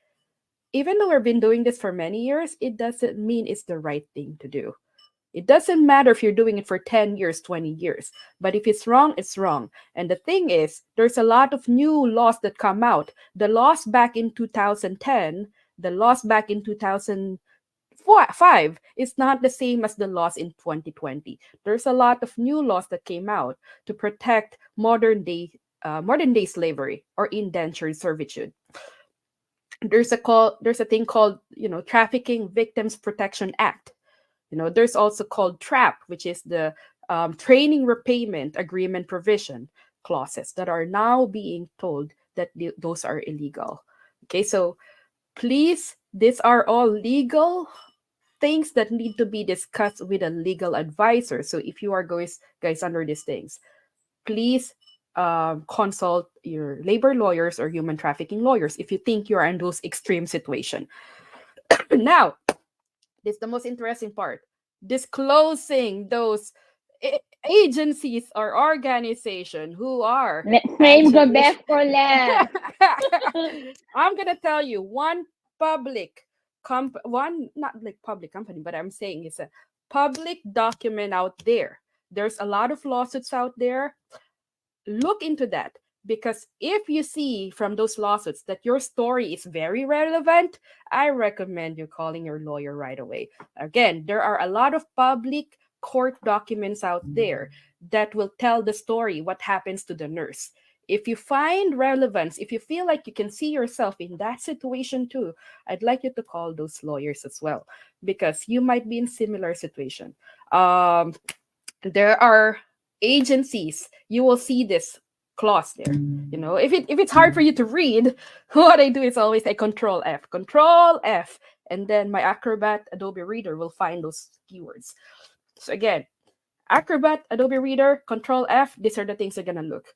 even though we've been doing this for many years, it doesn't mean it's the right thing to do. It doesn't matter if you're doing it for 10 years, 20 years. But if it's wrong, it's wrong. And the thing is, there's a lot of new laws that come out. The laws back in 2010, the laws back in 2005 is not the same as the laws in 2020. There's a lot of new laws that came out to protect modern day slavery or indentured servitude. There's a thing called Trafficking Victims Protection Act. There's also called TRAP, which is the training repayment agreement provision clauses that are now being told that those are illegal. Okay, so please, these are all legal things that need to be discussed with a legal advisor. So if you are guys under these things, please consult your labor lawyers or human trafficking lawyers if you think you are in those extreme situation. Now, this is the most interesting part. Disclosing those agencies or organization who are Let's save the actually best for last. I'm gonna tell you one one not like public company, but I'm saying it's a public document out there. There's a lot of lawsuits out there. Look into that, because if you see from those lawsuits that your story is very relevant, I recommend you calling your lawyer right away. Again, there are a lot of public court documents out there that will tell the story what happens to the nurse. If you find relevance, if you feel like you can see yourself in that situation too, I'd like you to call those lawyers as well, because you might be in similar situation. um, there are agencies, you will see this clause there. If it's hard for you to read, what I do is always say control F, and then my Acrobat Adobe Reader will find those keywords. So again, Acrobat Adobe Reader, control F, these are the things you're gonna look.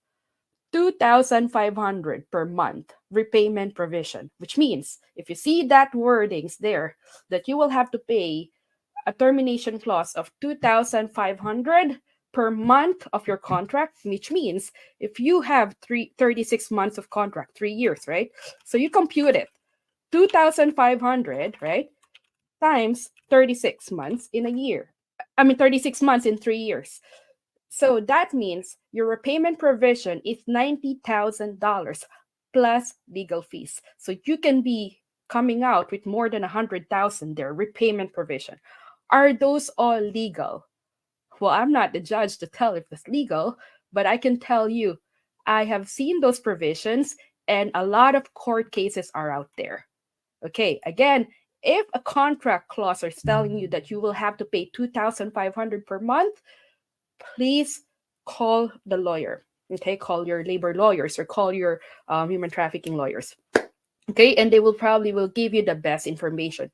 2,500 per month repayment provision, which means if you see that wordings there, that you will have to pay a termination clause of 2,500 per month of your contract, which means if you have 36 months of contract, 3 years, right? So you compute it, 2,500, right, times 36 months in a year. 36 months in 3 years. So that means your repayment provision is $90,000 plus legal fees. So you can be coming out with more than 100,000 there, repayment provision. Are those all legal? Well, I'm not the judge to tell if it's legal, but I can tell you, I have seen those provisions and a lot of court cases are out there. Okay, again, if a contract clause is telling you that you will have to pay 2,500 per month, please call the lawyer. Okay, call your labor lawyers or call your human trafficking lawyers. Okay, and they will give you the best information.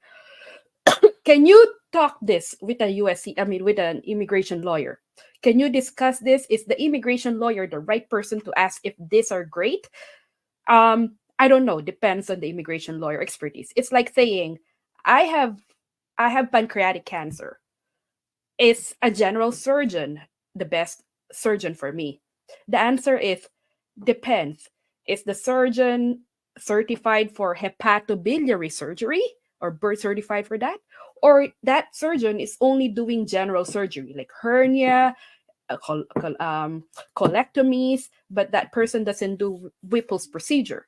Can you talk this with a with an immigration lawyer? Can you discuss this? Is the immigration lawyer the right person to ask if these are great? I don't know. Depends on the immigration lawyer expertise. It's like saying, I have pancreatic cancer. Is a general surgeon the best surgeon for me? The answer is depends. Is the surgeon certified for hepatobiliary surgery or board certified for that? Or that surgeon is only doing general surgery like hernia, colectomies, but that person doesn't do Whipple's procedure,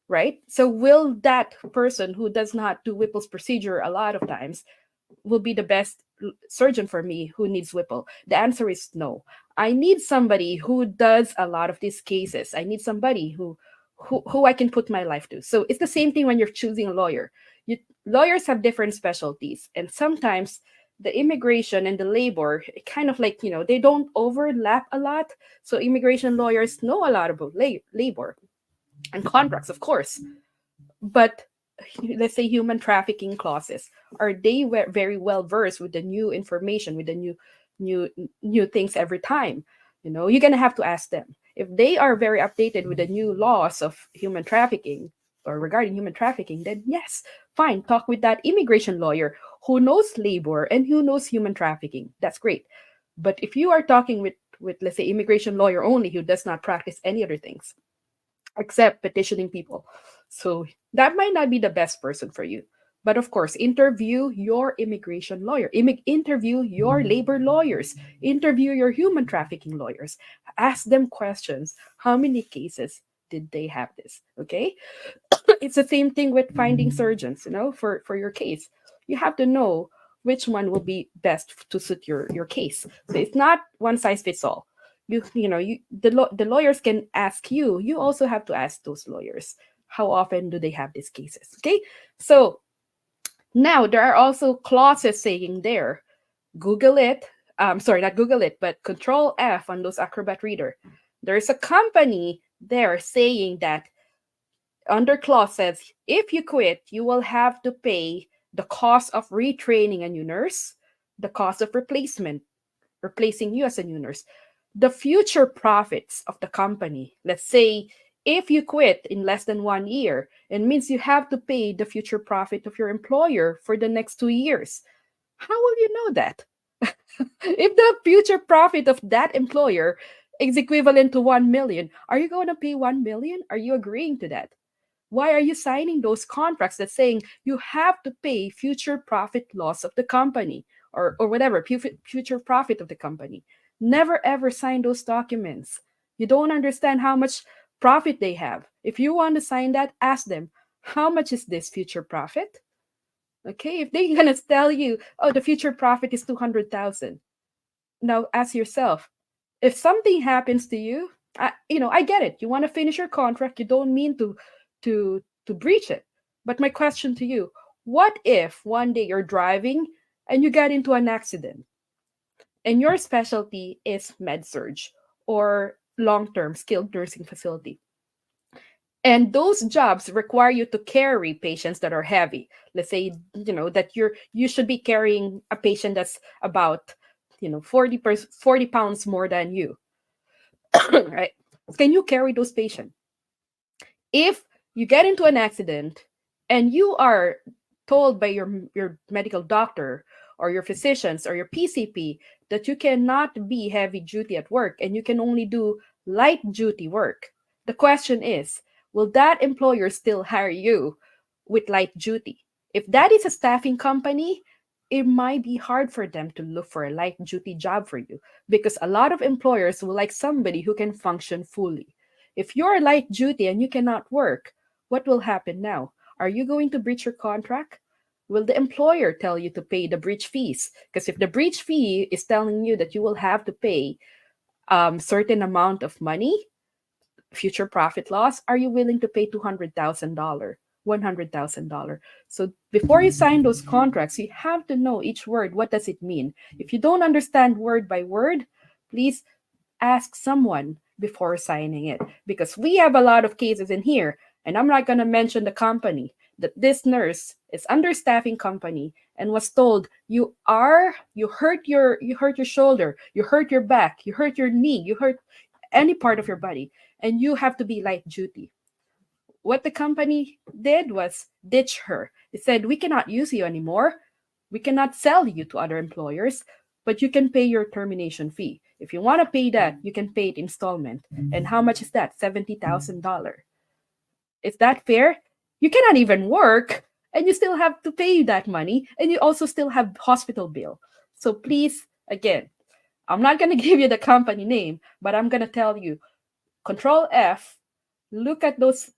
right? So will that person who does not do Whipple's procedure a lot of times will be the best surgeon for me who needs Whipple? The answer is no. I need somebody who does a lot of these cases. I need somebody who I can put my life to. So it's the same thing when you're choosing a lawyer. Lawyers have different specialties, and sometimes the immigration and the labor kind of like, they don't overlap a lot. So immigration lawyers know a lot about labor and contracts, of course, but let's say human trafficking clauses, are they very well versed with the new information, with the new things every time? You're gonna have to ask them if they are very updated with the new laws of human trafficking or regarding human trafficking. Then yes, fine, talk with that immigration lawyer who knows labor and who knows human trafficking. That's great. But if you are talking with let's say immigration lawyer only who does not practice any other things except petitioning people, so that might not be the best person for you. But of course, interview your immigration lawyer, interview your labor lawyers, interview your human trafficking lawyers, ask them questions. How many cases did they have this? Okay. It's the same thing with finding surgeons, for your case. You have to know which one will be best to suit your case. So it's not one size fits all. The lawyers can ask you. You also have to ask those lawyers how often do they have these cases. Okay, so now there are also clauses saying there. Google it. Sorry, not Google it, but Control F on those Acrobat Reader. There's a company there saying that under clause says, if you quit, you will have to pay the cost of retraining a new nurse, the cost of replacing you as a new nurse, the future profits of the company. Let's say if you quit in less than 1 year, it means you have to pay the future profit of your employer for the next 2 years. How will you know that? If the future profit of that employer is equivalent to 1 million, are you going to pay 1 million? Are you agreeing to that? Why are you signing those contracts that saying you have to pay future profit loss of the company or whatever, future profit of the company? Never ever sign those documents. You don't understand how much profit they have. If you want to sign that, ask them, how much is this future profit? Okay, if they're gonna tell you, oh, the future profit is 200,000, Now ask yourself, if something happens to you, I get it. You want to finish your contract. You don't mean to breach it. But my question to you, what if one day you're driving and you get into an accident and your specialty is med surge or long-term skilled nursing facility? And those jobs require you to carry patients that are heavy. Let's say, that you should be carrying a patient that's about 40 pounds more than you. Right? Can you carry those patients? If you get into an accident and you are told by your medical doctor or your physicians or your PCP that you cannot be heavy duty at work and you can only do light duty work, the question is, will that employer still hire you with light duty? If that is a staffing company, it might be hard for them to look for a light duty job for you because a lot of employers will like somebody who can function fully. If you're light duty and you cannot work, what will happen now? Are you going to breach your contract? Will the employer tell you to pay the breach fees? Because if the breach fee is telling you that you will have to pay certain amount of money, future profit loss, are you willing to pay $200,000, $100,000? So before you sign those contracts, you have to know each word. What does it mean? If you don't understand word by word, please ask someone before signing it, because we have a lot of cases in here, and I'm not going to mention the company, that this nurse is under staffing company and was told you hurt your shoulder, you hurt your back, you hurt your knee, you hurt any part of your body, and you have to be light duty. What the company did was ditch her. It said, we cannot use you anymore. We cannot sell you to other employers, but you can pay your termination fee. If you want to pay that, you can pay it installment. And how much is that? $70,000. Is that fair? You cannot even work and you still have to pay that money, and you also still have hospital bill. So please, again, I'm not going to give you the company name, but I'm going to tell you, Control F, look at those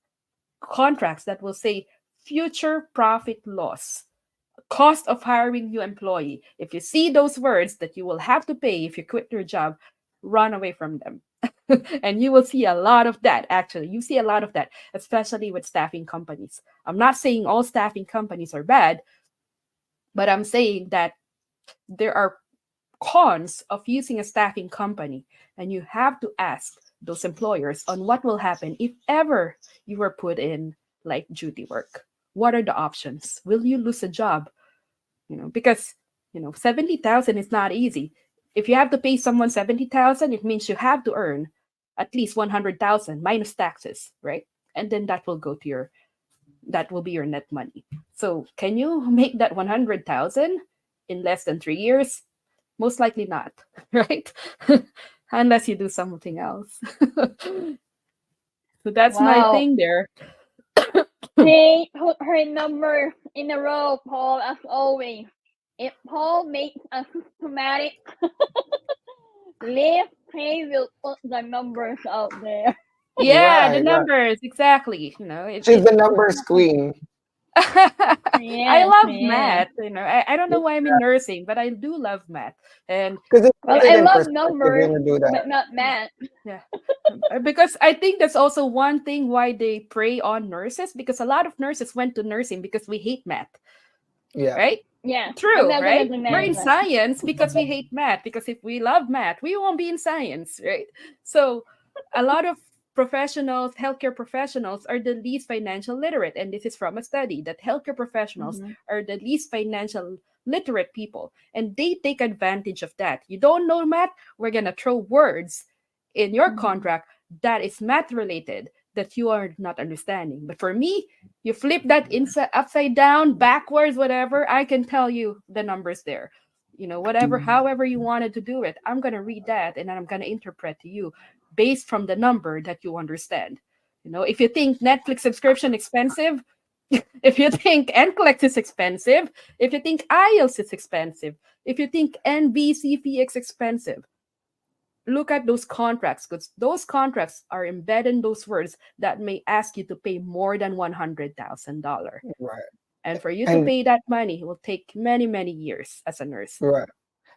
contracts that will say future profit loss, cost of hiring new employee. If you see those words that you will have to pay if you quit your job, run away from them. And you will see a lot of that. Actually, you see a lot of that, especially with staffing companies. I'm not saying all staffing companies are bad, but I'm saying that there are cons of using a staffing company, and you have to ask those employers on what will happen if ever you were put in light duty work. What are the options? Will you lose a job? Because 70,000 is not easy. If you have to pay someone 70,000, it means you have to earn at least 100,000 minus taxes, right? And then that will be your net money. So can you make that 100,000 in less than 3 years? Most likely not, right? Unless you do something else. So that's my Wow. thing there. Hey, put her number in a row, Paul, as always. If Paul makes a systematic list, he will put the numbers out there. Yeah, the Right, right. numbers, exactly. She's the numbers queen. I Yes, love yes. math. I don't know why I'm in nursing, but I do love math. And Because it Well, puts it I in love perspective numbers, when you do that. but not math. yeah, because I think that's also one thing why they prey on nurses, because a lot of nurses went to nursing because we hate math, Yeah. right? Yeah, I'm True, not gonna right? We're deny in that. science because we hate math, because if we love math, we won't be in science, right? So a lot of professionals, healthcare professionals, are the least financial literate. And this is from a study that healthcare professionals Mm-hmm. are the least financial literate people. And they take advantage of that. You don't know math, we're going to throw words in your Mm-hmm. contract that is math related that you are not understanding. But for me, you flip that inside, upside down, backwards, whatever, I can tell you the numbers there. Whatever, however you wanted to do it, I'm going to read that and I'm going to interpret to you based from the number that you understand. If you think Netflix subscription expensive, if you think NCLEX is expensive, if you think IELTS is expensive, if you think NBCPX expensive, look at those contracts, because those contracts are embedded in those words that may ask you to pay more than $100,000. Right. And for you to And pay that money, it will take many, many years as a nurse. right.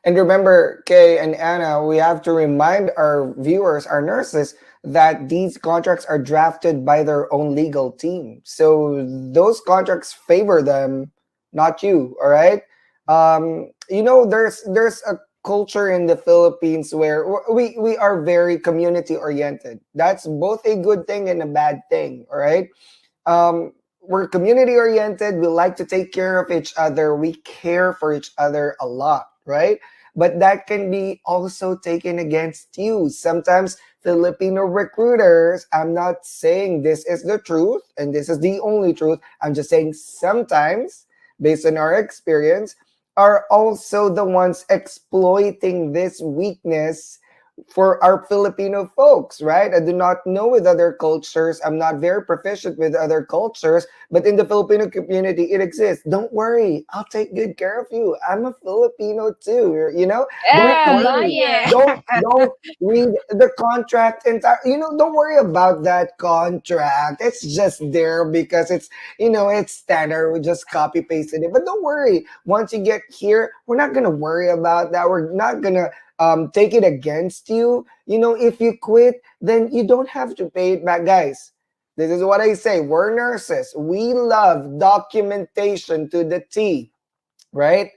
And remember, Kay and Anna, we have to remind our viewers, our nurses, that these contracts are drafted by their own legal team. So those contracts favor them, not you. All right. There's a culture in the Philippines where we are very community oriented. That's both a good thing and a bad thing. All right. We're community oriented. We like to take care of each other. We care for each other a lot, right? But that can be also taken against you. Sometimes Filipino recruiters, I'm not saying this is the truth and this is the only truth. I'm just saying sometimes, based on our experience, are also the ones exploiting this weakness for our Filipino folks, right? I do not know with other cultures. I'm not very proficient with other cultures, but in the Filipino community, it exists. Don't worry, I'll take good care of you. I'm a Filipino too. Don't Yeah, worry. Ryan. Don't read the contract entire. Don't worry about that contract. It's just there because it's standard. We just copy pasted it. But don't worry. Once you get here, we're not gonna worry about that. We're not gonna take it against you. If you quit, then you don't have to pay it back, guys. This is what I say. We're nurses. We love documentation to the T, right?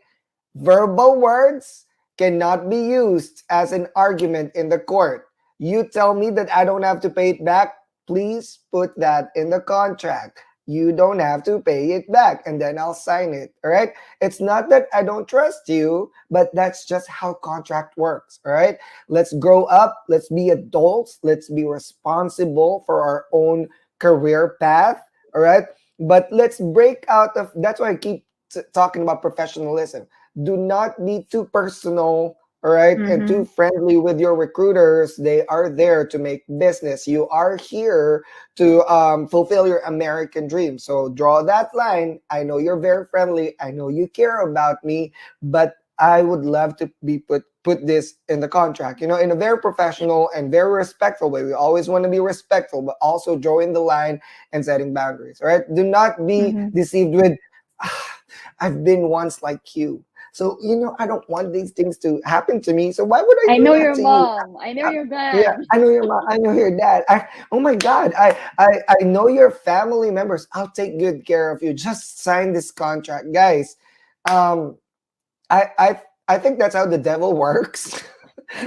Verbal words cannot be used as an argument in the court. You tell me that I don't have to pay it back. Please put that in the contract. You don't have to pay it back, and then I'll sign it. All right. It's not that I don't trust you, but that's just how contract works. All right. Let's grow up. Let's be adults. Let's be responsible for our own career path. All right. But let's break out of that's why I keep talking about professionalism. Do not be too personal, all right, and too Mm-hmm. friendly with your recruiters. They are there to make business. You are here to fulfill your American dream. So draw that line. I know you're very friendly. I know you care about me, but I would love to be put this in the contract, in a very professional and very respectful way. We always want to be respectful, but also drawing the line and setting boundaries. All right. Do not be Mm-hmm. deceived with I've been once like you. So, I don't want these things to happen to me. So why would I I do know that your to you? mom. I know Uh, your yeah, dad. I know your mom. I know your dad. Oh my God. I know your family members. I'll take good care of you. Just sign this contract, guys. Um, I I I think that's how the devil works.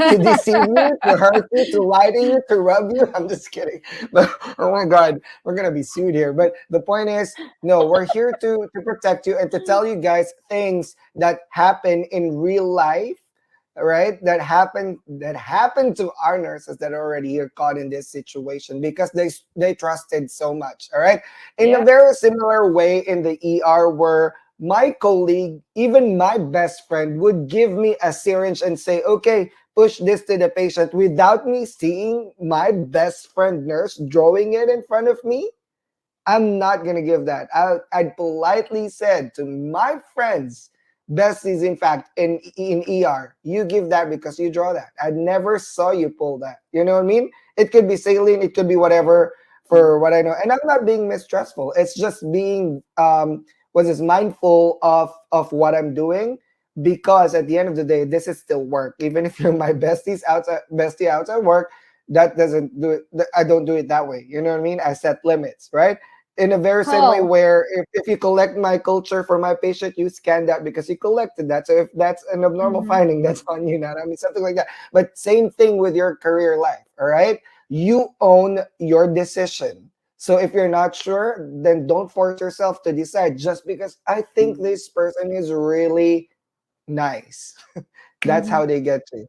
To deceive you, to hurt you, to lie to you, to rub you. I'm just kidding. But oh my God, we're gonna be sued here. But the point is, no, we're here to protect you and to tell you guys things that happen in real life, right? That happened to our nurses that are already here caught in this situation because they trusted so much. All right. In a Yep. very similar way in the ER where my colleague, even my best friend, would give me a syringe and say, okay, push this to the patient without me seeing my best friend nurse drawing it in front of me. I'm not gonna give that. I politely said to my friends, besties, in fact, in ER, you give that because you draw that. I never saw you pull that. You know what I mean? It could be saline, it could be whatever for what I know. And I'm not being mistrustful. It's just being was this mindful of what I'm doing because at the end of the day, this is still work. Even if you're my bestie outside work, that doesn't do it. I don't do it that way. You know what I mean? I set limits, right? In a very same way How? where if you collect my culture for my patient, you scan that because you collected that. So if that's an abnormal Mm-hmm. finding, that's on you, not I mean something like that. But same thing with your career life, all right? You own your decision. So if you're not sure, then don't force yourself to decide just because I think this person is really nice. That's Mm-hmm. how they get to you.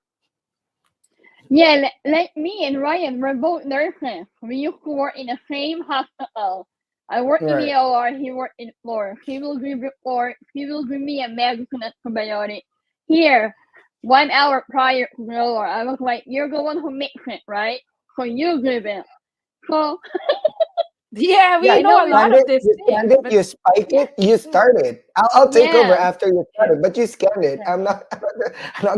Yeah, like me and Ryan, we're both nurses. We used to work in the same hospital. I work in Right. the OR, he worked in the floor. He will give report, he will give me a medicine antibiotic. Here, 1 hour prior to the OR, I was like, you're the one who makes it, right? So you give it. So Yeah, we Yeah, I know know a we lot scanned of it, these you scanned things, it, but you spike it, you start it. I'll take over yeah. after you start it, but you scanned it. Yeah. I'm not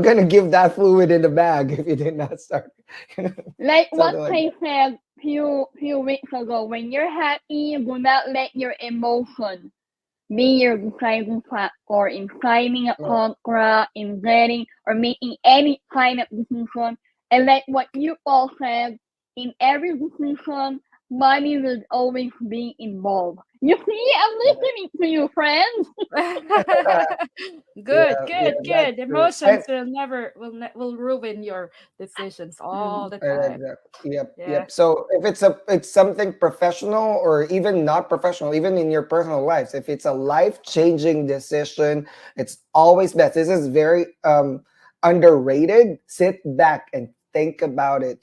gonna give that fluid in the bag if you did not start it. Like what Something like I that. said few weeks ago, when you're happy, do not let your emotion be your deciding factor in signing a Well, contract, in getting or making any kind of decision. And like what you all said, in every decision, money will always be involved. You see, I'm listening to you, friends. Good, yeah, good, that's good. true. And Emotions will never will ruin your decisions all Mm. the time. exactly. Yep, Yeah. yep. So if it's something professional or even not professional, even in your personal lives, if it's a life-changing decision, it's always best. This is very underrated. Sit back and think about it.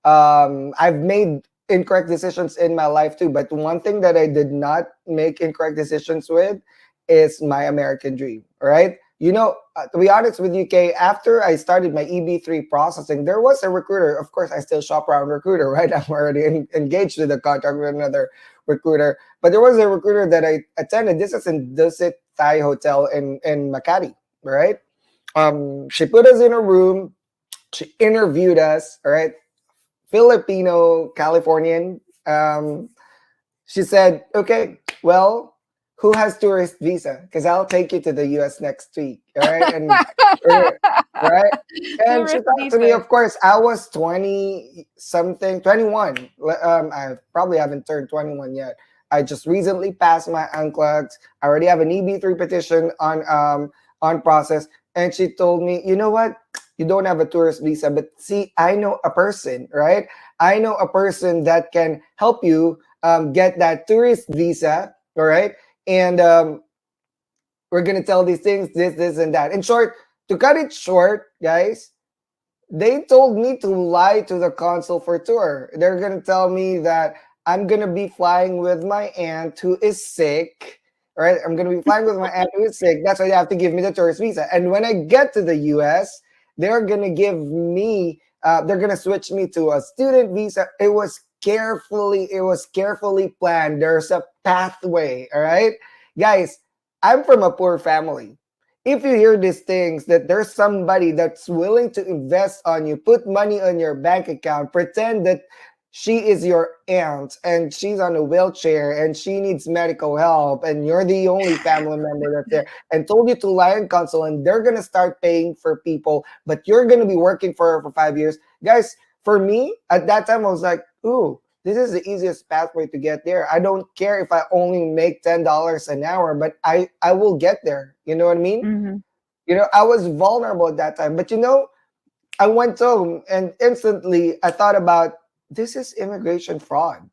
I've made incorrect decisions in my life too, but one thing that I did not make incorrect decisions with is my American dream. All right. To be honest with you, Kay, after I started my EB3 processing, there was a recruiter. Of course, I still shop around recruiter, right? I'm already engaged with a contract with another recruiter. But there was a recruiter that I attended. This is in Dusit Thai Hotel in Makati, right? She put us in a room. She interviewed us, all right? Filipino Californian. She said, okay, well, who has tourist visa? Because I'll take you to the US next week. All right. And right. And she Tourist talked to me, visa. of course, I was 20 something, 21. I probably haven't turned 21 yet. I just recently passed my NCLEX. I already have an EB3 petition on process. And she told me, you know what? You don't have a tourist visa, but see, I know a person, right? I know a person that can help you get that tourist visa, all right? And we're gonna tell these things, this, and that. In short, to cut it short, guys, they told me to lie to the consul for tour. They're gonna tell me that I'm gonna be flying with my aunt who is sick. All right, I'm gonna be flying with my aunt who is sick. That's why they have to give me the tourist visa. And when I get to the U.S., they're gonna give me. They're gonna switch me to a student visa. It was carefully planned. There's a pathway. All right, guys. I'm from a poor family. If you hear these things that there's somebody that's willing to invest on you, put money on your bank account, pretend that she is your aunt and she's on a wheelchair and she needs medical help and you're the only family member that's there and told you to lie and counsel and they're going to start paying for people, but you're going to be working for her for 5 years. Guys, for me, at that time, I was like, ooh, this is the easiest pathway to get there. I don't care if I only make $10 an hour, but I will get there. You know what I mean? Mm-hmm. I was vulnerable at that time. But I went home and instantly I thought about this is immigration fraud.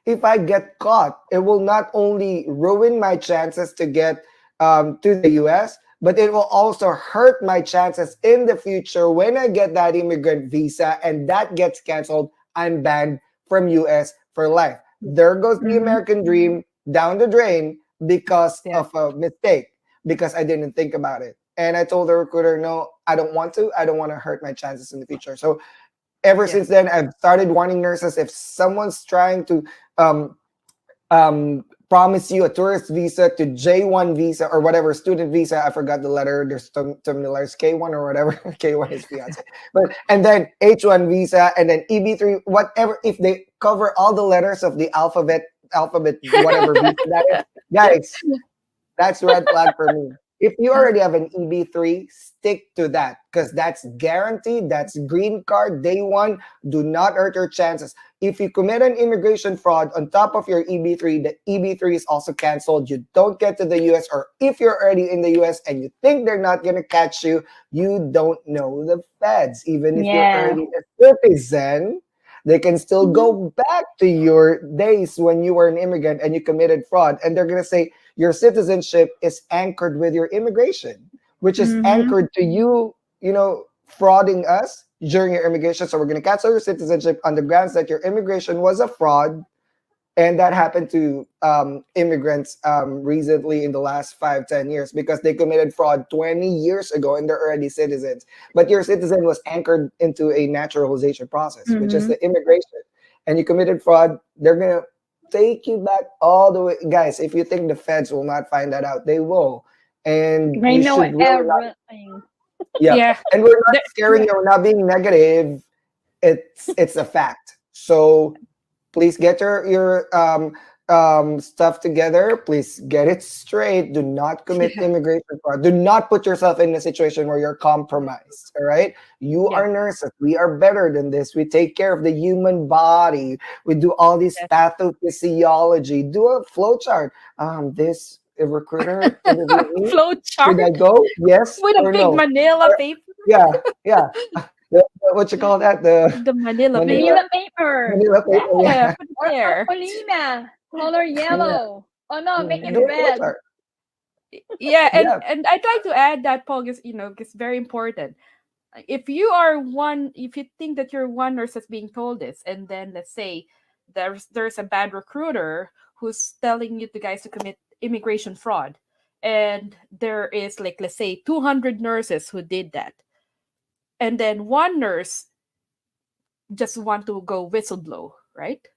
If I get caught, it will not only ruin my chances to get to the US, but it will also hurt my chances in the future when I get that immigrant visa and that gets canceled. I'm banned from US for life. There goes the Mm-hmm. American dream down the drain because Yeah. of a mistake, because I didn't think about it. And I told the recruiter, no, I don't want to. I don't want to hurt my chances in the future. So ever Yeah. since then, I've started warning nurses if someone's trying to um, promise you a tourist visa to J1 visa or whatever, student visa. I forgot the letter. There's terminal letters, K1 or whatever. K1 is fiance. And then H1 visa and then EB3, whatever. If they cover all the letters of the alphabet, whatever visa that is, guys, that's red flag for me. If you already have an EB3, stick to that because that's guaranteed. That's green card day one. Do not hurt your chances. If you commit an immigration fraud on top of your EB3, the EB3 is also canceled. You don't get to the US, or if you're already in the US and you think they're not going to catch you, you don't know the feds. Even if you're Yeah. already a citizen, they can still go back to your days when you were an immigrant and you committed fraud. And they're going to say, your citizenship is anchored with your immigration, which is Mm-hmm. anchored to you, frauding us during your immigration. So we're going to cancel your citizenship on the grounds that your immigration was a fraud. And that happened to immigrants recently in the last 5-10 years because they committed fraud 20 years ago and they're already citizens. But your citizen was anchored into a naturalization process, which is Mm-hmm. the immigration. And you committed fraud, they're going to take you back all the way. Guys, if you think the feds will not find that out, they will. And They you know should really not. everything. Yeah. Yeah. And we're not The- scaring you, we're not being negative. It's a fact. So please get your stuff together, please get it straight. Do not commit Yeah. immigration fraud. Do not put yourself in a situation where you're compromised. All right. You Yeah. are nurses. We are better than this. We take care of the human body. We do all this Yes. pathophysiology. Do a flow chart. This recruiter interviewed me. Flow Should I chart go? Yes with a or big no? Manila Or, paper. yeah, yeah. What you call that? The The Manila Manila paper. Manila paper. Manila paper. Yeah, Yeah, put it Or there. Cartolina. Color yeah. yellow. Oh no, make it Do a flow red. chart. Yeah, Yeah, and I'd like to add that, Paul, is it's very important. If you are one, if you think that you're one nurse that's being told this, and then let's say there's a bad recruiter who's telling you guys to commit immigration fraud, and there is, like, let's say 200 nurses who did that, and then one nurse just want to go whistleblow, right?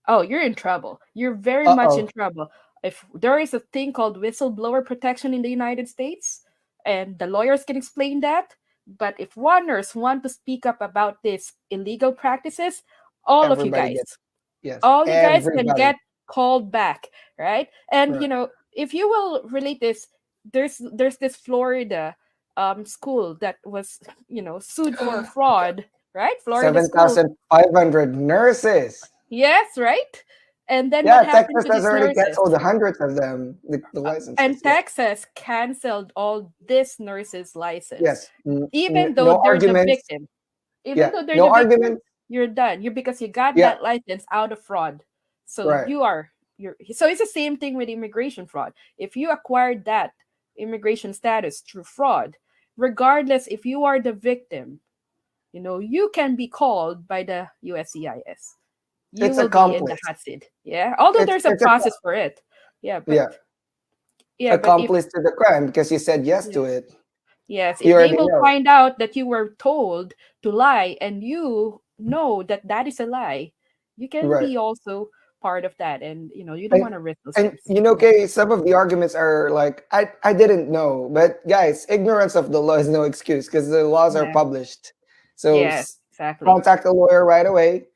Oh, you're in trouble. You're very much in uh-oh. trouble. If there is a thing called whistleblower protection in the United States, and the lawyers can explain that, but if one nurse want to speak up about these illegal practices, all of you Everybody guys, gets, yes, all you guys can everybody. get called back, right? And Right. if you will relate this, there's this Florida school that was sued for fraud, right? Florida school. 7,500 nurses. Yes, right? And then what Yeah, happened Texas to has these already nurses? canceled hundreds of them, the And licenses. Yeah. Texas canceled all this nurses' license. Yes. Even though No they're the arguments. victim. Even Yeah. though they're No the victim, arguments. you're done. Because you got Yeah. that license out of fraud. So Right. so it's the same thing with immigration fraud. If you acquired that immigration status through fraud, regardless if you are the victim, you can be called by the USCIS. You It's will be in the accomplice. hot seat. Yeah. Although It's there's a it's a process for it. Yeah, yeah, but if accomplice to the crime because you said yes to yes, it. yes, You if they already will know. find out that you were told to lie and you know that that is a lie, you can Right. be also part of that, and you don't And want to risk those and things. Yeah. okay, some of the arguments are like I didn't know, but guys, ignorance of the law is no excuse because the laws are Yeah. published. So Yes, exactly. contact a lawyer right away.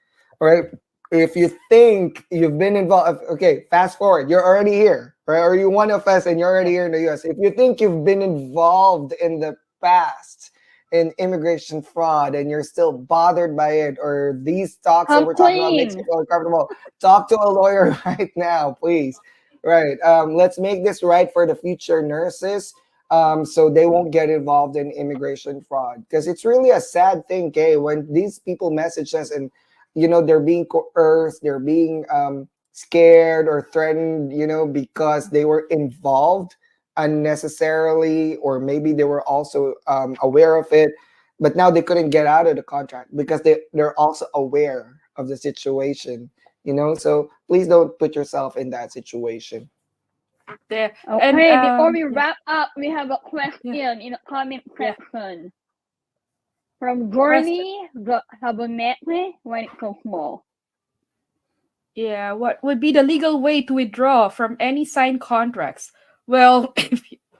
All right. If you think you've been involved, okay, fast forward, you're already here, right? Or you one of us and you're already Yeah. here in the US. If you think you've been involved in the past in immigration fraud and you're still bothered by it, or these talks that Come we're talking about makes you clean. feel uncomfortable, talk to a lawyer right now, please. Right. Let's make this right for the future nurses, so they won't get involved in immigration fraud. Because it's really a sad thing, Kay, when these people message us and they're being coerced, they're being scared or threatened, because they were involved unnecessarily, or maybe they were also aware of it, but now they couldn't get out of the contract because they're also aware of the situation. So please don't put yourself in that situation. There. And Okay, before we yeah, wrap up, we have a yeah, question in the comment yeah. section from Question. Journey the Habometri when it's so small. Yeah, what would be the legal way to withdraw from any signed contracts? Well,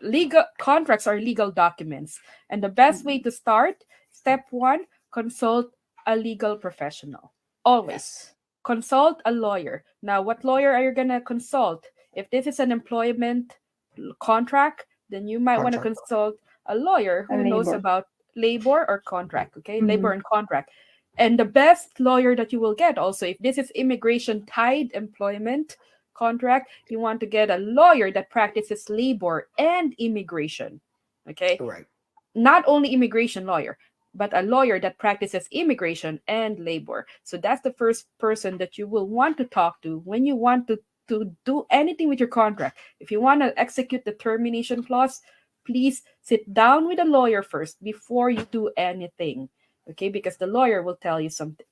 legal contracts are legal documents, and the best way to start, step one, consult a legal professional. Always Yes. consult a lawyer. Now, what lawyer are you gonna consult? If this is an employment contract, then you might want to Contract. consult a lawyer A who knows labor. about labor or contract. Okay, labor Mm-hmm. and contract. And the best lawyer that you will get also, if this is immigration tied employment contract, you want to get a lawyer that practices labor and immigration. Okay, Right. not only immigration lawyer, but a lawyer that practices immigration and labor. So that's the first person that you will want to talk to when you want to do anything with your contract. If you want to execute the termination clause, please sit down with a lawyer first before you do anything. Okay, because the lawyer will tell you something.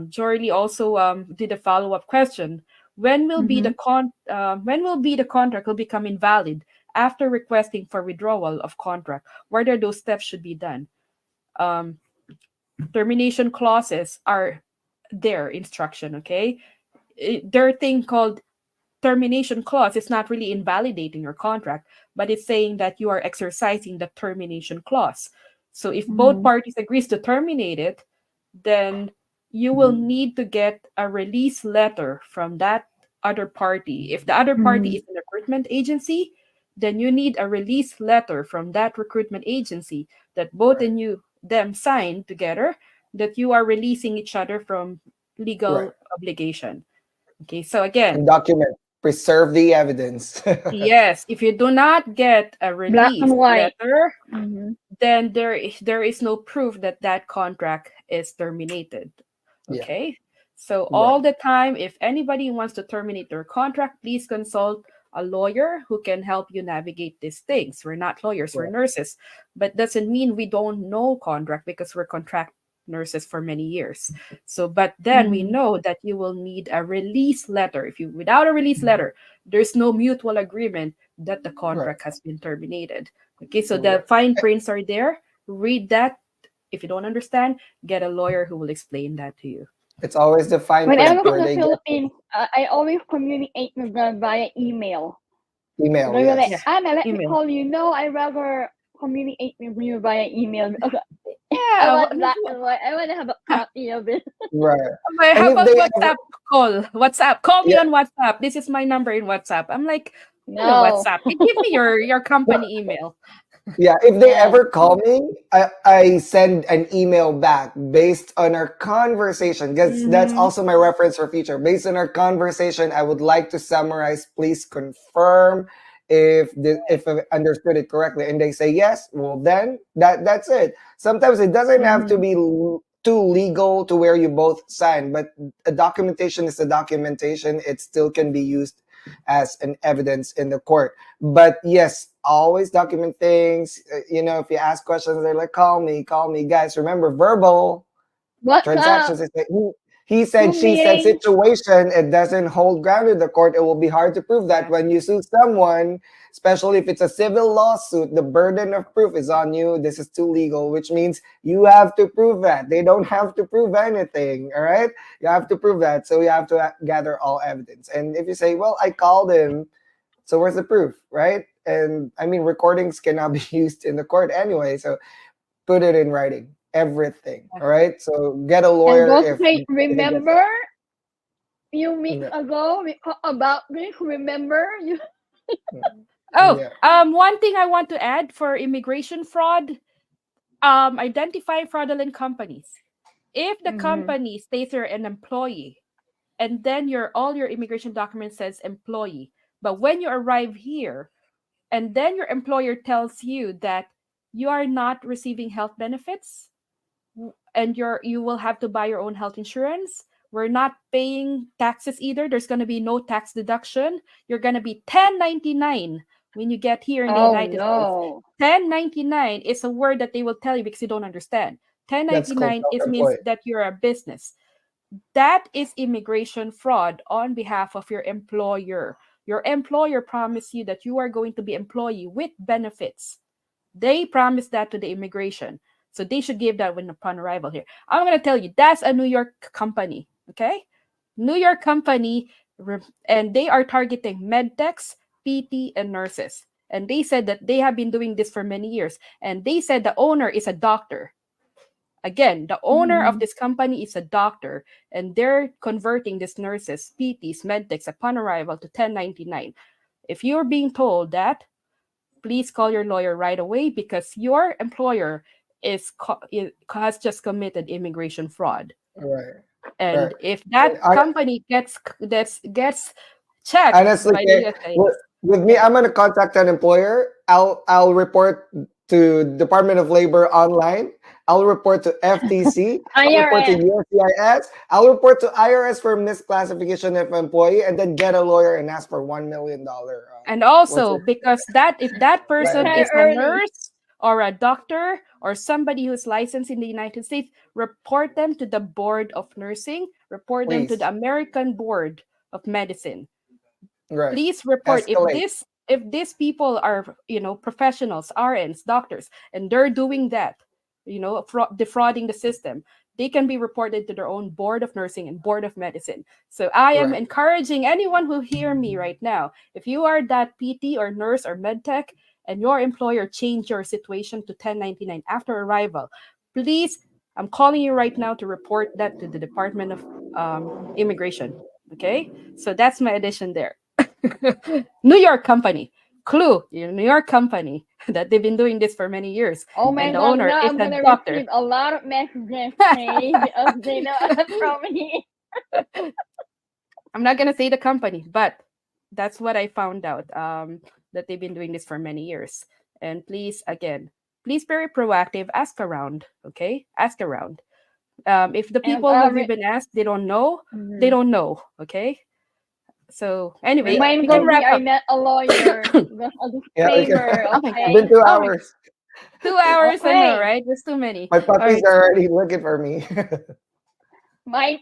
Jorly also did a follow-up question. Mm-hmm. When will be the contract will become invalid after requesting for withdrawal of contract? Whether those steps should be done. Um, Termination clauses are their instruction. Okay, their thing called termination clause is not really invalidating your contract, but it's saying that you are exercising the termination clause. So if both Mm-hmm. parties agrees to terminate it, then you will need to get a release letter from that other party. If the other party is a recruitment agency, then you need a release letter from that recruitment agency that both Right. and you them sign together that you are releasing each other from Right. legal obligation. Okay, so again, And document. Preserve the evidence. yes, if you do not get a Black release and white. letter, Mm-hmm. then there is no proof that that contract is terminated. Yeah. Okay, so Right. all the time, if anybody wants to terminate their contract, please consult a lawyer who can help you navigate these things. We're not lawyers, we're Right. nurses, but doesn't mean we don't know contract because we're contract nurses for many years. So but then we know that you will need a release letter. If you without a release letter, there's no mutual agreement that the Right. contract has been terminated. Okay, so the Right. fine prints are there. Read that. If you don't understand, get a lawyer who will explain that to you. It's always the fine When I print was in where the they get Philippines, I always communicate with them via email. email. They were like, Yeah, Yes. Anna, let me email. call you. No, I rather communicate with you via email. Okay. I Yeah. want black and white. I want to have a copy of it. Right. Okay, And how if about they ever, WhatsApp call? WhatsApp. Call me yeah, on WhatsApp. This is my number in WhatsApp. I'm like, hello, No. WhatsApp. Give me your no, company email. yeah, if they Yes. ever call me, I send an email back based on our conversation because that's Mm-hmm. also my reference for future. Based on our conversation, I would like to summarize. Please confirm if I understood it correctly, and they say yes. Well, then that's it. Sometimes it doesn't have to Mm-hmm. be too legal to where you both sign, but a documentation is a documentation. It still can be used as an evidence in the court. But yes, always document things. If you ask questions, they're like, call me. Guys, remember verbal What's up? transactions. Is like he said, Zoom she said meeting. situation. It doesn't hold ground in the court. It will be hard to prove that when you sue someone, especially if it's a civil lawsuit. The burden of proof is on you. This is too legal, which means you have to prove that. They don't have to prove anything. All right, you have to prove that. So you have to gather all evidence. And if you say, well, I called him, so where's the proof, right? And I mean, recordings cannot be used in the court anyway. So put it in writing, everything. All right. So get a And lawyer don't if say, it gets. remember few weeks No, ago we talked about this. Remember you? Oh, yeah. one thing I want to add for immigration fraud, identify fraudulent companies. If the Mm-hmm. company states you're an employee, and then your immigration document says employee, but when you arrive here, and then your employer tells you that you are not receiving health benefits, and you will have to buy your own health insurance. We're not paying taxes either. There's going to be no tax deduction. You're going to be 1099 when you get here in the Oh United States. no. 1099 is a word that they will tell you because you don't understand. That's called 1099 is means self-employed. that you're a business. That is immigration fraud on behalf of your employer. Your employer promised you that you are going to be employee with benefits. They promised that to the immigration. So they should give that when upon arrival here. I'm going to tell you, that's a New York company. Okay? New York company, and they are targeting medtechs, PT, and nurses. And they said that they have been doing this for many years. And they said the owner is a doctor. Again, the owner of Mm-hmm. this company is a doctor, and they're converting these nurses, PTs, medtechs upon arrival to 1099. If you're being told that, please call your lawyer right away because your employer has just committed immigration fraud. Right. Right. And if And that company gets checked honestly, by the okay, USA, with me, yes, I'm gonna contact an employer. I'll report to Department of Labor online. I'll report to FTC. I'll report to IRS. USCIS. I'll report to IRS for misclassification of employee, and then get a lawyer and ask for $1 million. and What's also it? because that if that person Retire Liability. is a early. nurse or a doctor or somebody who's licensed in the United States, report them to the Board of Nursing, report them to the Please, American Board of Medicine. right? Please report Escalate. if these people are professionals, RNs, doctors, and they're doing that, defrauding the system, they can be reported to their own Board of Nursing and Board of Medicine. So I am Right. encouraging anyone who hear me right now, if you are that PT or nurse or medtech and your employer changed your situation to 1099 after arrival, please, I'm calling you right now to report that to the Department of Immigration. Okay, so that's my addition there. New York company. Clue, New York company that they've been doing this for many years. Oh my And the god, owner now is I'm a gonna doctor. receive a lot of messages, okay, because they know from me. I'm not gonna say the company, but that's what I found out. That they've been doing this for many years. And please, again, please be very proactive. Ask around, okay? Ask around. If the And people who you've been asked, they don't know, they mhm. don't know, okay? So anyway, Remind we can them we wrap are up. not a lawyer. Just a Yeah, disclaimer, Oh my it's god. been okay? 2 hours. 2 hours, I know, Okay. right? Just too many. My All puppies right. are already looking for me. My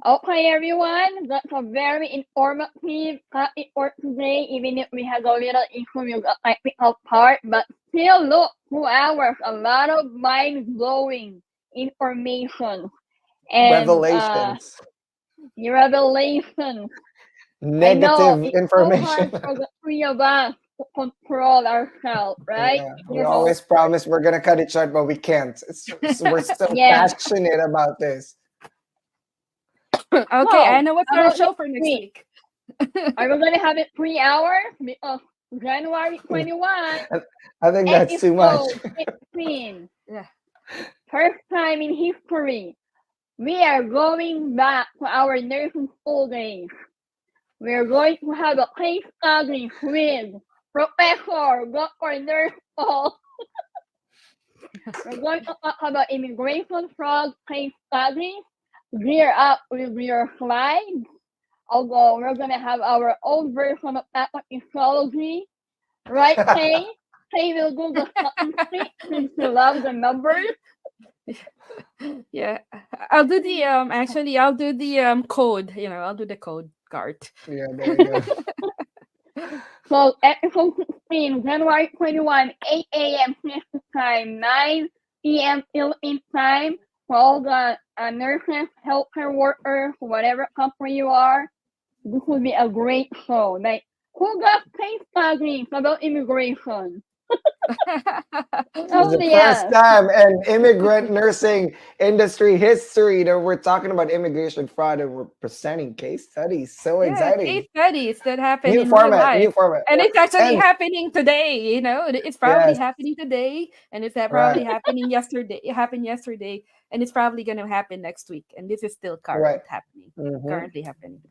okay, everyone. That's a very informative topic for today. Even if we had a little issue with the technical part, but still, look, 2 hours. A lot of mind blowing information and Revelations, revelations. I know negative it's so information. hard for the three of us to control ourselves, right? Yeah, we You know, always promise we're gonna cut it short, but we can't. We're so yeah. passionate about this. Okay, So, Anna, what's how our about show next for next week? week? Are we gonna have it 3 hours? Because January 21, I think that's too much. episode 16, Yeah. first time in history, we are going back to our nursing school days. We are going to have a case study with Professor Dr. Nurse Paul. We're going to talk about immigration fraud case studies. Gear up with your slides. Although we're gonna have our own version of astrology, right, Kay? Kay will do the statistics since you love the numbers. Yeah. I'll do the actually I'll do the code, I'll do the code card. Yeah, there you go. So episode 16, January 21, 8 a.m. Pacific time, 9 p.m. Philippine time. For all the nurses, healthcare workers, whatever company you are, this will be a great show. Like, who got case studies about immigration? This is Oh the first yes. time in immigrant nursing industry history that we're talking about immigration fraud and we're presenting case studies. So Yeah, case exciting. studies that happen New in real format, life. new format. And it's actually And happening today, It's probably yes, happening today, and it's right, probably happening yesterday. It happened yesterday, and it's probably gonna happen next week. And this is still right. Hmm. currently happening.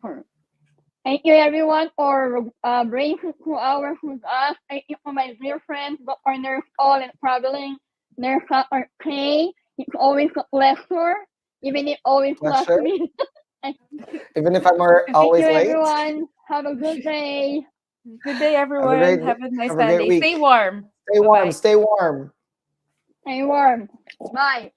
Thank you everyone for braving 2 hours with us. Thank you for my dear friends, Dr. Nurse Paul and traveling Nurse Hacker K. It's always a pleasure, even if always last Pleasure. minute. Even if I'm Thank you always late. everyone. Have a good day. Good day, Have a great everyone. Have a nice have a great Sunday. Stay week. warm. Stay Bye warm, bye. stay warm. Stay warm. Bye.